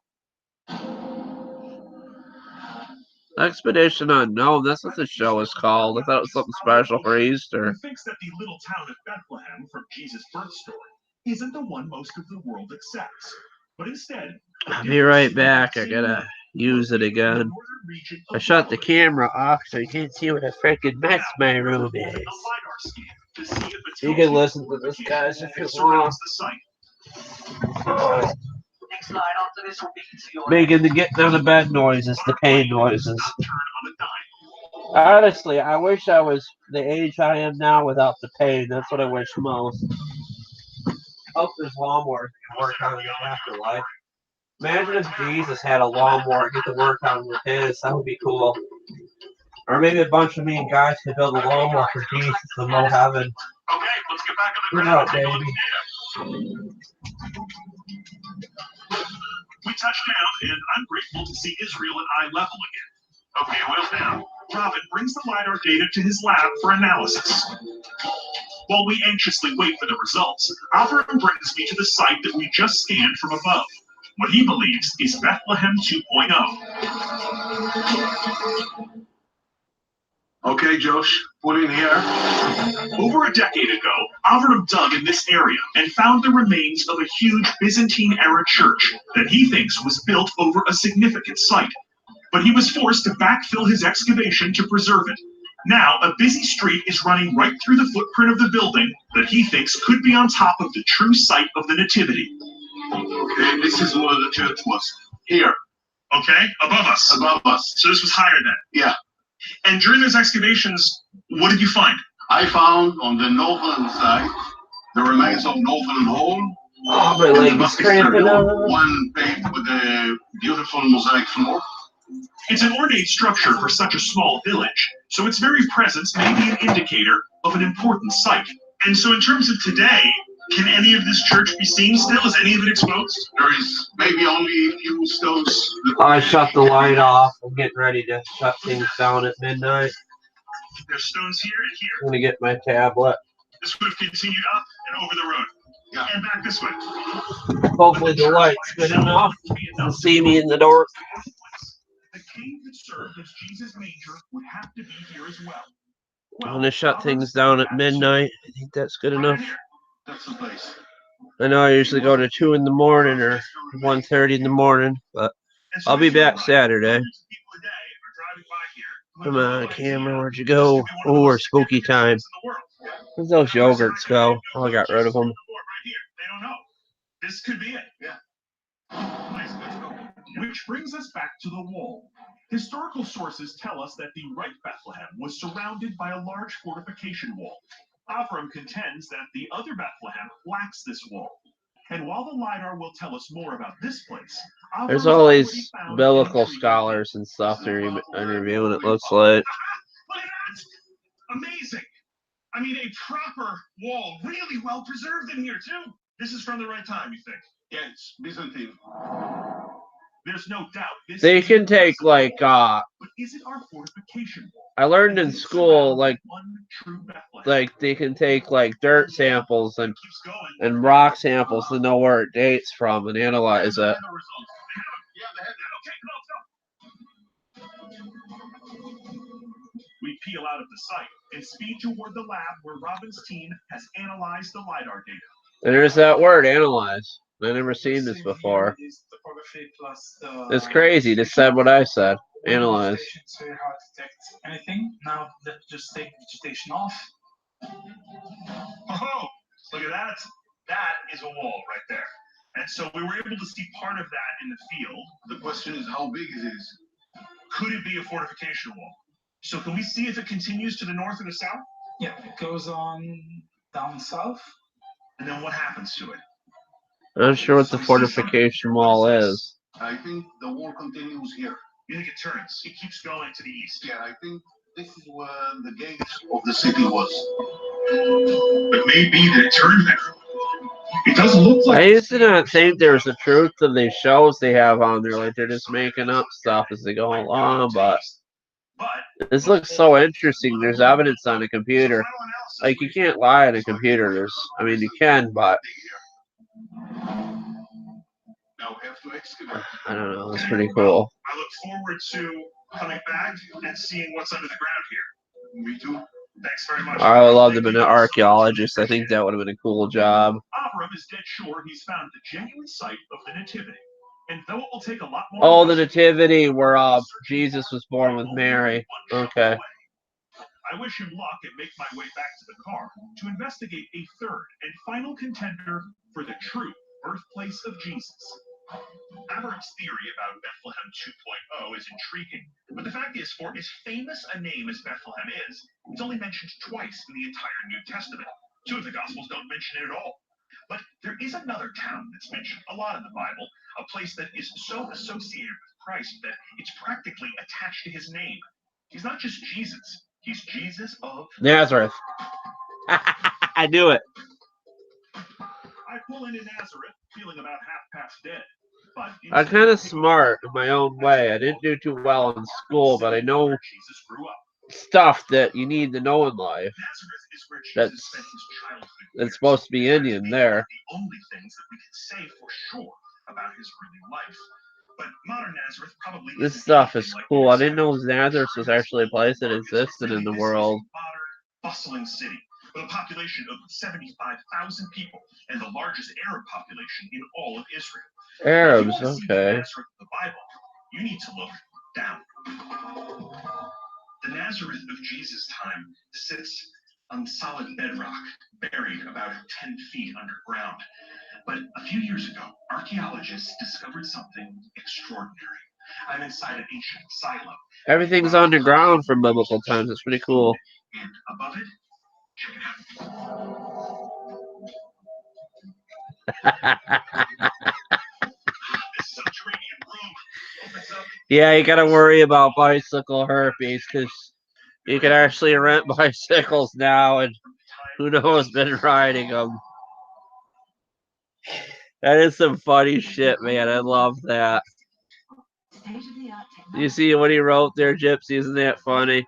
Expedition Unknown. That's what the show is called. I thought it was something special for Easter. Who thinks that the little town of Bethlehem from Jesus' birth story isn't the one most of the world accepts, but instead. I'll be right back. I gotta use it again. I shut the camera off so you can't see what a freaking mess my room is. You can listen to this, guys, if you want. Making the getting out of bed noises, the pain noises. Honestly, I wish I was the age I am now without the pain. That's what I wish most. Hope this lawnmower can work on the afterlife. Imagine if Jesus had a lawnmower and get to work on with his. That would be cool. Or maybe a bunch of mean guys could build a lawnmower for Jesus in low heaven. Okay, let's get back on the Good ground. out, baby. We touched down, and I'm grateful to see Israel at eye level again. Okay, wheels down. Robin brings the LiDAR data to his lab for analysis. While we anxiously wait for the results, Alvaro brings me to the site that we just scanned from above. What he believes is Bethlehem 2.0. Okay, Josh, put in here. Over a decade ago, Alvaro dug in this area and found the remains of a huge Byzantine-era church that he thinks was built over a significant site. But he was forced to backfill his excavation to preserve it. Now, a busy street is running right through the footprint of the building that he thinks could be on top of the true site of the Nativity. Okay, this is where the church was. Here. Okay, above us. Above us. So this was higher then? Yeah. And during those excavations, what did you find? I found on the northern side the remains of Northern Hall. Oh, my leg is cramping up. One paved with a beautiful mosaic floor. It's an ornate structure for such a small village, so its very presence may be an indicator of an important site. And so in terms of today, Can any of this church be seen still? Is any of it exposed? There is maybe only a few stones. I shut the light off. I'm getting ready to shut things down at midnight. There's stones here and here. I'm gonna get my tablet. This would have continued up and over the road. Yeah. And back this way. Hopefully the light's good enough to see me in the dark. The cave that served as Jesus' manger would have to be here as well. I'm gonna shut things down at midnight. I think that's good enough. That's the place. I know I usually go to 2 in the morning or 1:30 in the morning, but I'll be back Saturday. Come on, camera, where'd you go? Oh, we're spooky time. Where'd those yogurts go? Oh, I got rid of them. They don't know. This could be it. Yeah. Nice. Let's go. Which brings us back to the wall. Historical sources tell us that the right Bethlehem was surrounded by a large fortification wall. Avram contends that the other Bethlehem lacks this wall. And while the LiDAR will tell us more about this place, There's all these biblical scholars and stuff they're interviewing, it looks like. Look at that! Amazing! I mean, a proper wall, really well preserved in here, too. This is from the right time, you think? Yeah, it's Byzantine. There's no doubt. They can take, like, but is it our fortification wall? I learned in school, like they can take, like, dirt samples and rock samples to know where it dates from and analyze it. We peel out of the site and speed toward the lab where Robin's team has analyzed the LiDAR data. And there's that word, analyze. I've never seen this before. It's crazy. Just said what I said. Analyze. So how to detect anything. Now let's just take vegetation off. Oh, look at that. That is a wall right there. And so we were able to see part of that in the field. The question is, how big is it? Could it be a fortification wall? So can we see if it continues to the north or the south? Yeah, it goes on down south. And then what happens to it? I'm not sure what the fortification wall is. I think the wall continues here. You think it turns? It keeps going to the east. Yeah, I think this is where the gate of the city was. But maybe that it turned there. It doesn't look like. I used to not think there was a truth to these shows they have on there. Like they're just making up stuff as they go along, but this looks so interesting. There's evidence on a computer. Like you can't lie on a computer. I mean, you can, but I don't know. It's pretty cool. I look forward to coming back and seeing what's under the ground here. Me too. Thanks very much. I would love to have been an archaeologist. I think that would have been a cool job. Avram is dead sure he's found the genuine site of the Nativity. And though it will take a lot more. Oh, the Nativity where Jesus was born with Mary. Okay. I wish him luck and make my way back to the car to investigate a third and final contender for the true birthplace of Jesus. Avram's theory about Bethlehem 2.0 is intriguing, but the fact is, for as famous a name as Bethlehem is, it's only mentioned twice in the entire New Testament. Two of the Gospels don't mention it at all. But there is another town that's mentioned a lot in the Bible, a place that is so associated with Christ that it's practically attached to his name. He's not just Jesus, he's Jesus of Nazareth. I knew it. I pull into Nazareth, feeling about half past dead. But I'm kind of smart in my own way. I didn't do too well in school, but I know stuff that you need to know in life. That's supposed to be Indian there. The only things that we can say for sure about his early life. But modern Nazareth probably This stuff is cool. I didn't know Nazareth was actually a place that existed in the world. Modern, bustling city with a population of 75,000 people and the largest Arab population in all of Israel. Arabs, If you want to see okay. the Nazareth of the Bible, you need to look down. The Nazareth of Jesus' time sits on solid bedrock, buried about 10 feet underground. But a few years ago, archaeologists discovered something extraordinary. I'm inside an ancient silo. Everything's underground from biblical times. It's pretty cool. And above it, check it out. This subterranean room opens up. Yeah, you gotta worry about bicycle herpes because you can actually rent bicycles now, and who knows, been riding them. That is some funny shit, man. I love that. You see what he wrote there, Gypsy? Isn't that funny?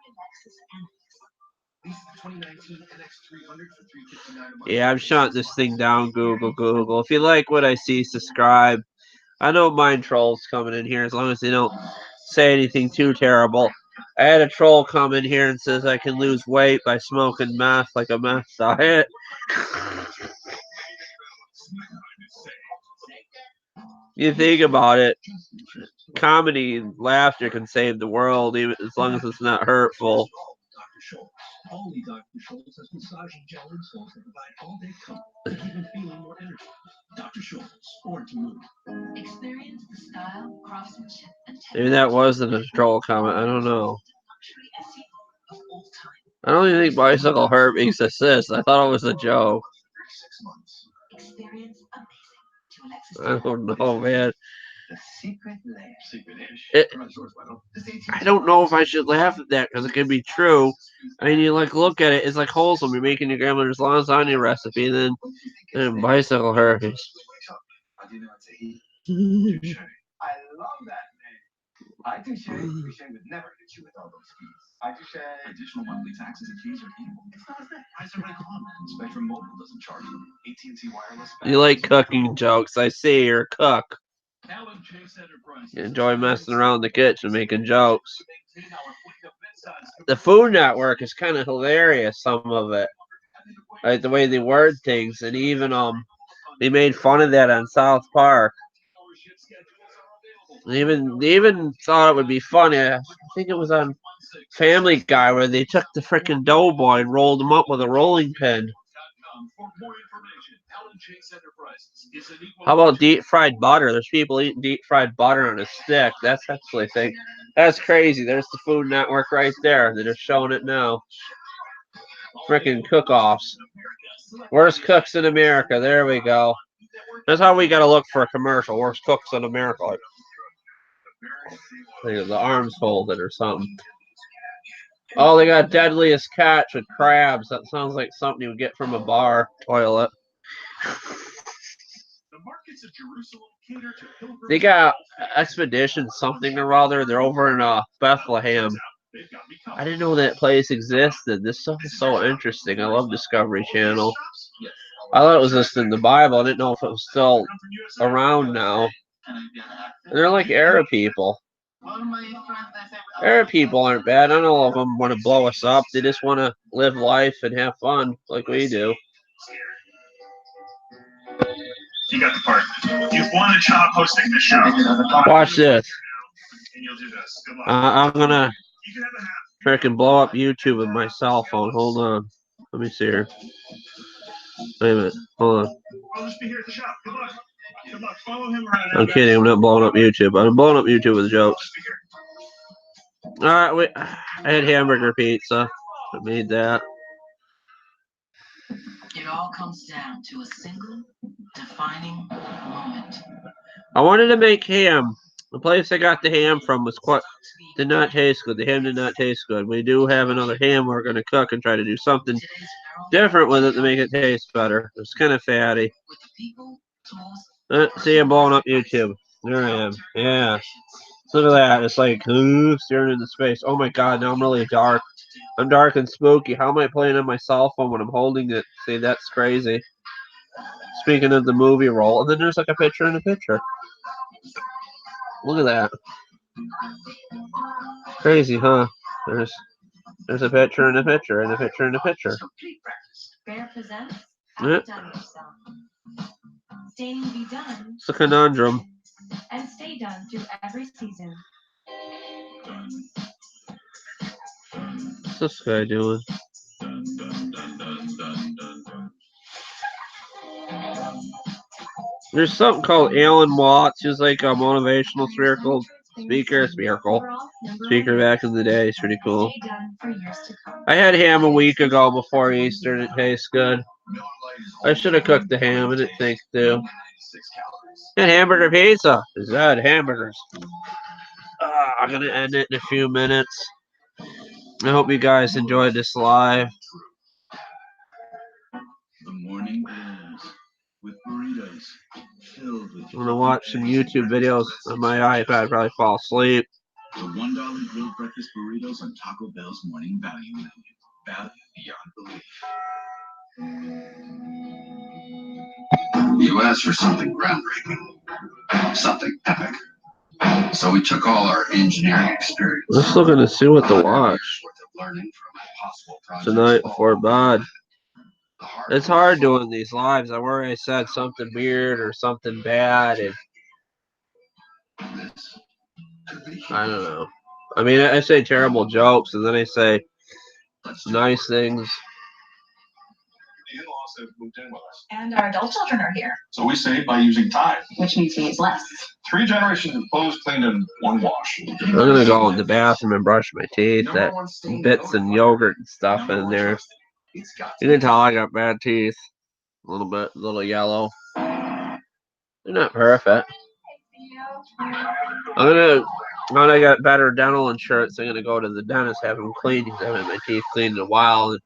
Yeah, I'm shutting this thing down, Google. If you like what I see, subscribe. I don't mind trolls coming in here as long as they don't say anything too terrible. I had a troll come in here and says I can lose weight by smoking meth like a meth diet. You think about it, comedy and laughter can save the world, even as long as it's not hurtful. Only Dr. Schultz has massaging gel insoles that provide all-day comfort to keep him feeling more energy. Dr. Schultz, born to move. Experience the style, craftsmanship, and Maybe that wasn't a troll comment. I don't know. I don't even think bicycle herpes exists. I thought it was a joke. I don't know, man. I don't know if I should laugh at that because it could be true. I mean, you like look at it, it's like wholesome. You're making your grandmother's lasagna recipe, and then bicycle herpes. I love that name. I touche. Touche would never hit you with all those fees. I touche. Additional monthly taxes and fees are equal. It's not as bad. Why is everybody calling? Spectrum Mobile doesn't charge you. AT&T Wireless. You like cooking jokes. I see you're a cook. You enjoy messing around in the kitchen making jokes. The Food Network is kind of hilarious, some of it. Like the way they word things, and even they made fun of that on South Park. They even thought it would be funny. I think it was on Family Guy where they took the freaking doughboy and rolled him up with a rolling pin. How about deep fried butter? There's people eating deep fried butter on a stick. That's actually a thing. That's crazy. There's the Food Network right there. They're just showing it now. Freaking cook-offs. Worst cooks in America. There we go. That's how we got to look for a commercial. Worst cooks in America. Like, the arms folded or something. Oh, they got deadliest catch with crabs. That sounds like something you would get from a bar toilet. They got Expedition something or other. They're over in Bethlehem. I didn't know that place existed. This stuff is so interesting. I love Discovery Channel. I thought it was just in the Bible. I didn't know if it was still around now. They're like Arab people. Arab people aren't bad. None of them want to blow us up. They just want to live life and have fun like we do. You got the part. You've won a job hosting this show. Watch this. And you'll do this. Good luck. I'm gonna You can have a hat. freaking blow up YouTube with my cell phone. Hold on. Let me see here. Wait a minute. Hold on. I'll just be here at the shop. Good luck. Good luck. Follow him around. I'm kidding. I'm not blowing up YouTube. I'm blowing up YouTube with jokes. Alright, I had hamburger pizza. I made that. It all comes down to a single defining moment. I wanted to make ham. The place I got the ham from did not taste good. The ham did not taste good. We do have another ham we're going to cook and try to do something different with it to make it taste better. It's kind of fatty. See, I'm blowing up YouTube. There I am. Yeah. Look at that. It's like staring into space. Oh my god, now I'm really dark. I'm dark and spooky. How am I playing on my cell phone when I'm holding it? See, that's crazy. Speaking of the movie roll, and then there's like a picture in a picture. Look at that. Crazy, huh? There's a picture and a picture and a picture and a picture. Bear presents Yeah. Outdone Yourself. Staying be done. It's a conundrum. And stay done through every season. What's this guy doing? There's something called Alan Watts. He was like a motivational speaker back in the day. It's pretty cool. I had ham a week ago before Easter and it tastes good. I should have cooked the ham and it tastes too. And hamburger pizza. Is that hamburgers? I'm gonna end it in a few minutes. I hope you guys enjoyed this live. The morning is with burritos, I'm gonna watch some YouTube videos on my iPad, probably fall asleep. The $1 grilled breakfast burritos on Taco Bell's morning value menu. Value beyond belief. You asked for something groundbreaking, something epic. So we took all our engineering experience. Let's look to see what to watch Learning from impossible projects tonight before bed. It's hard doing these lives. I worry I said something weird or something bad, and I don't know. I mean, I say terrible jokes, and then I say nice things. The in-laws have moved in with us. And our adult children are here. So we save by using Tide. Which means we use less. 3 generations of clothes cleaned in 1 wash. I'm gonna go in the bathroom and brush my teeth. That bits and yogurt and stuff in there. You can tell I got bad teeth. A little yellow. They're not perfect. When I got better dental insurance, I'm gonna go to the dentist, have him cleaned. He's having my teeth cleaned in a while, and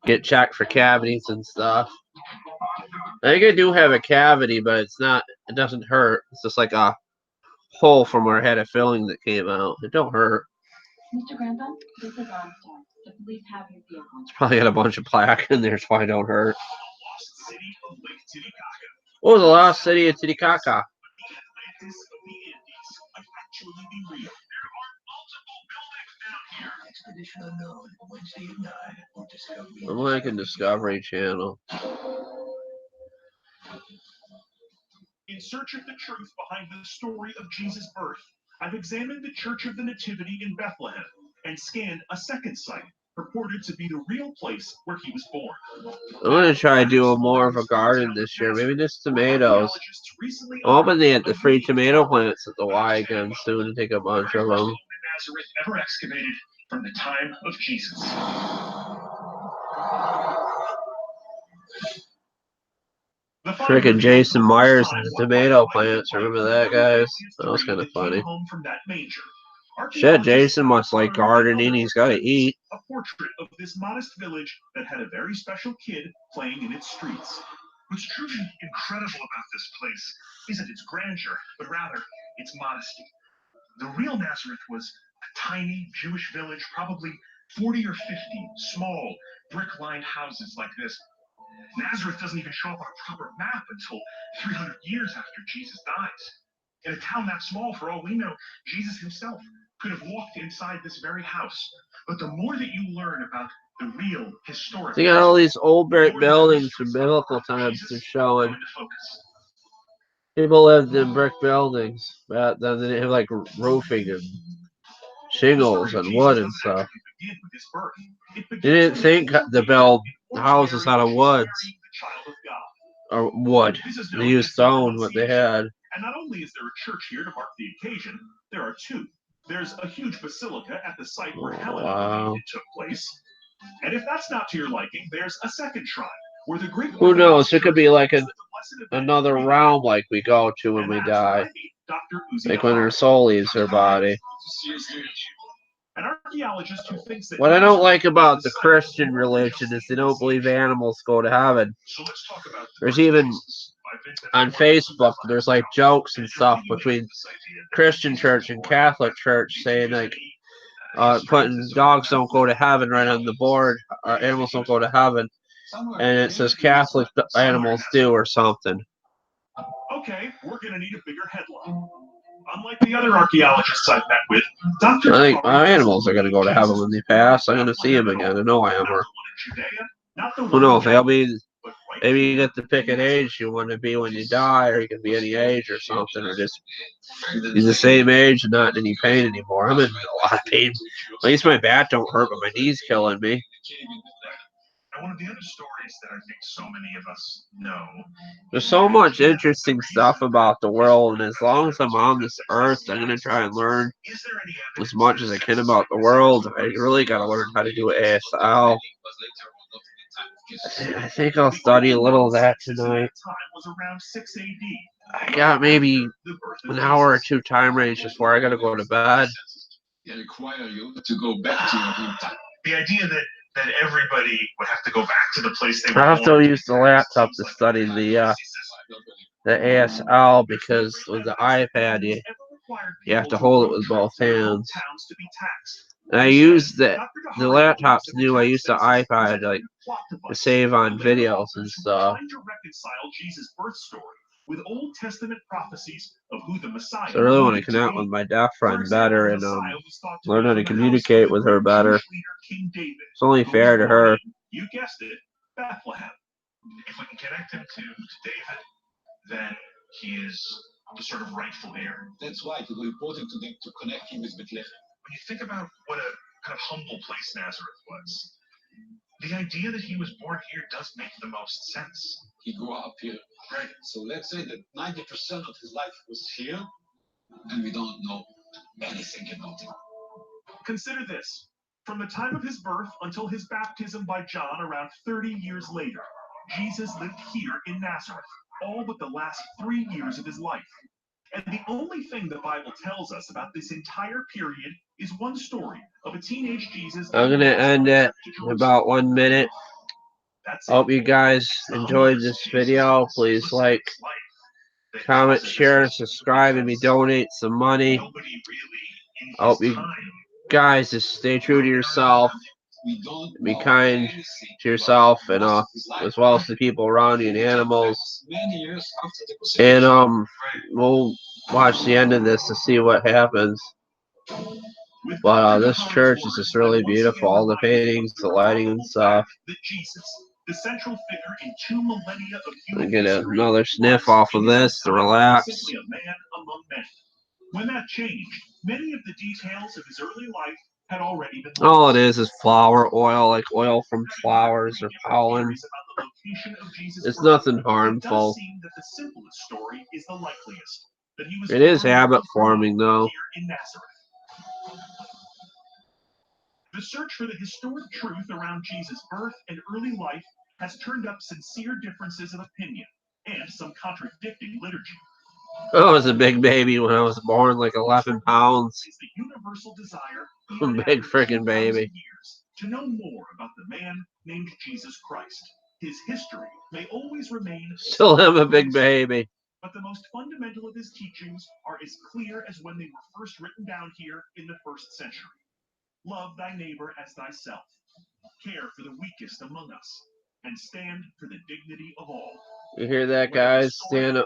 get checked for cavities and stuff. I think I do have a cavity, but it doesn't hurt. It's just like a hole from where I had a filling that came out. It don't hurt. Mr. Grantham, this is Onstar. The police have your vehicle. It's probably got a bunch of plaque in there, that's why it don't hurt. What was the lost city of Titicaca? I'm liking Discovery Channel. In search of the truth behind the story of Jesus' birth, I've examined the Church of the Nativity in Bethlehem and scanned a second site purported to be the real place where he was born. I'm gonna try to do more of a garden this year. Maybe just tomatoes. I'm hoping they had the free tomato plants at the Y again soon and take a bunch of them. Nazareth ever excavated from the time of Jesus. Freaking Jason Myers and the tomato plants. Remember that, guys? That was kind of funny. Shit, Jason must like gardening. He's got to eat. A portrait of this modest village that had a very special kid playing in its streets. What's truly incredible about this place isn't its grandeur, but rather its modesty. The real Nazareth was a tiny Jewish village, probably 40 or 50 small brick-lined houses like this. Nazareth doesn't even show up on a proper map until 300 years after Jesus dies. In a town that small, for all we know, Jesus himself could have walked inside this very house. But the more that you learn about the real historic... They got all these old brick buildings from biblical times they're showing. People lived in brick buildings, but then they didn't have like roofing and shingles and wood and stuff. They didn't think to build houses out of woods or wood. They used stone, what they had. And not only is there a church here to mark the occasion, there are 2. There's a huge basilica at the site where Helen took place. And if that's not to your liking, there's a second shrine where the Greek... Who knows? It could be like another realm like we go to when we die. Like when our soul leaves our body. An archaeologist who thinks that what I don't like about the Christian religion is they don't believe animals go to heaven. There's even on Facebook, there's like jokes and stuff between Christian church and Catholic church saying like putting dogs don't go to heaven right on the board, or animals don't go to heaven, and it says Catholic animals do or something. Okay, we're gonna need a bigger headline. Unlike the other archaeologists I've met with, Dr. I think my animals are going to go to heaven when they pass. I'm going to see them again. I know I am. Who knows? Maybe you get to pick an age you want to be when you die, or you can be any age or something, or just be the same age and not in any pain anymore. I'm in a lot of pain. At least my back don't hurt, but my knee's killing me. And one of the other stories that I think so many of us know. There's so much interesting stuff about the world, and as long as I'm on this earth, I'm going to try and learn as much as I can about the world. I really got to learn how to do ASL. I think I'll study a little of that tonight. I got maybe an hour or 2 time range before I got to go to bed. They require you to go back to your hometown. The idea that everybody would have to go back to the place they were I have to use the laptop to study the the ASL, because with the iPad you have to hold it with both hands. And I use the laptop's new. I use the iPad like to save on videos and stuff. So I really want to connect with my deaf friend better and learn how to communicate with her better. It's only fair to her. You guessed it, Bethlehem. If we can connect him to David, then he is the sort of rightful heir. That's right. It will be important to connect him with Bethlehem. When you think about what a kind of humble place Nazareth was, the idea that he was born here does make the most sense. He grew up here. Right. So let's say that 90% of his life was here, and we don't know anything about him. Consider this. From the time of his birth until his baptism by John around 30 years later, Jesus lived here in Nazareth, all but the last 3 years of his life. And the only thing the Bible tells us about this entire period is one story of a teenage Jesus. I'm going to end it in about 1 minute. Hope you guys enjoyed this video. Please like, comment, share, and subscribe, and me donate some money. I hope you guys just stay true to yourself. Be kind to yourself, and as well as the people around you and animals. And we'll watch the end of this to see what happens. But this church is just really beautiful. All the paintings, the lighting and stuff. The central figure in 2 millennia of I'm gonna get another sniff off of this to relax. A man among men. When that changed, many of the details of his early life had already been all it is flower oil, like oil from flowers or pollen. It's nothing harmful. It is habit forming, though. The search for the historic truth around Jesus' birth and early life has turned up sincere differences of opinion and some contradicting liturgy. I was a big baby when I was born, like 11 pounds. It's the universal desire, a big freaking baby. To know more about the man named Jesus Christ. His history may always remain. Still am a big baby. But the most fundamental of his teachings are as clear as when they were first written down here in the 1st century. Love thy neighbor as thyself. Care for the weakest among us. And stand for the dignity of all. You hear that, guys? Stand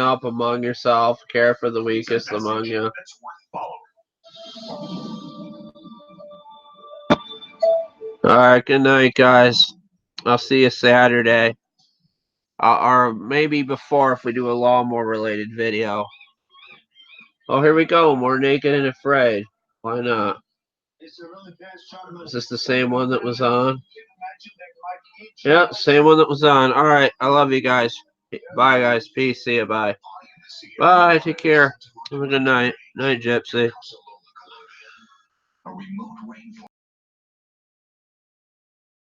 up among yourself. Care for the weakest among you. Alright, good night, guys. I'll see you Saturday. Or maybe before if we do a lawnmower related video. Oh, here we go. More Naked and Afraid. Why not? Is this the same one that was on? Yeah, same one that was on. Alright, I love you guys. Bye, guys. Peace. See you. Bye. Bye. Take care. Have a good night. Night, Gypsy.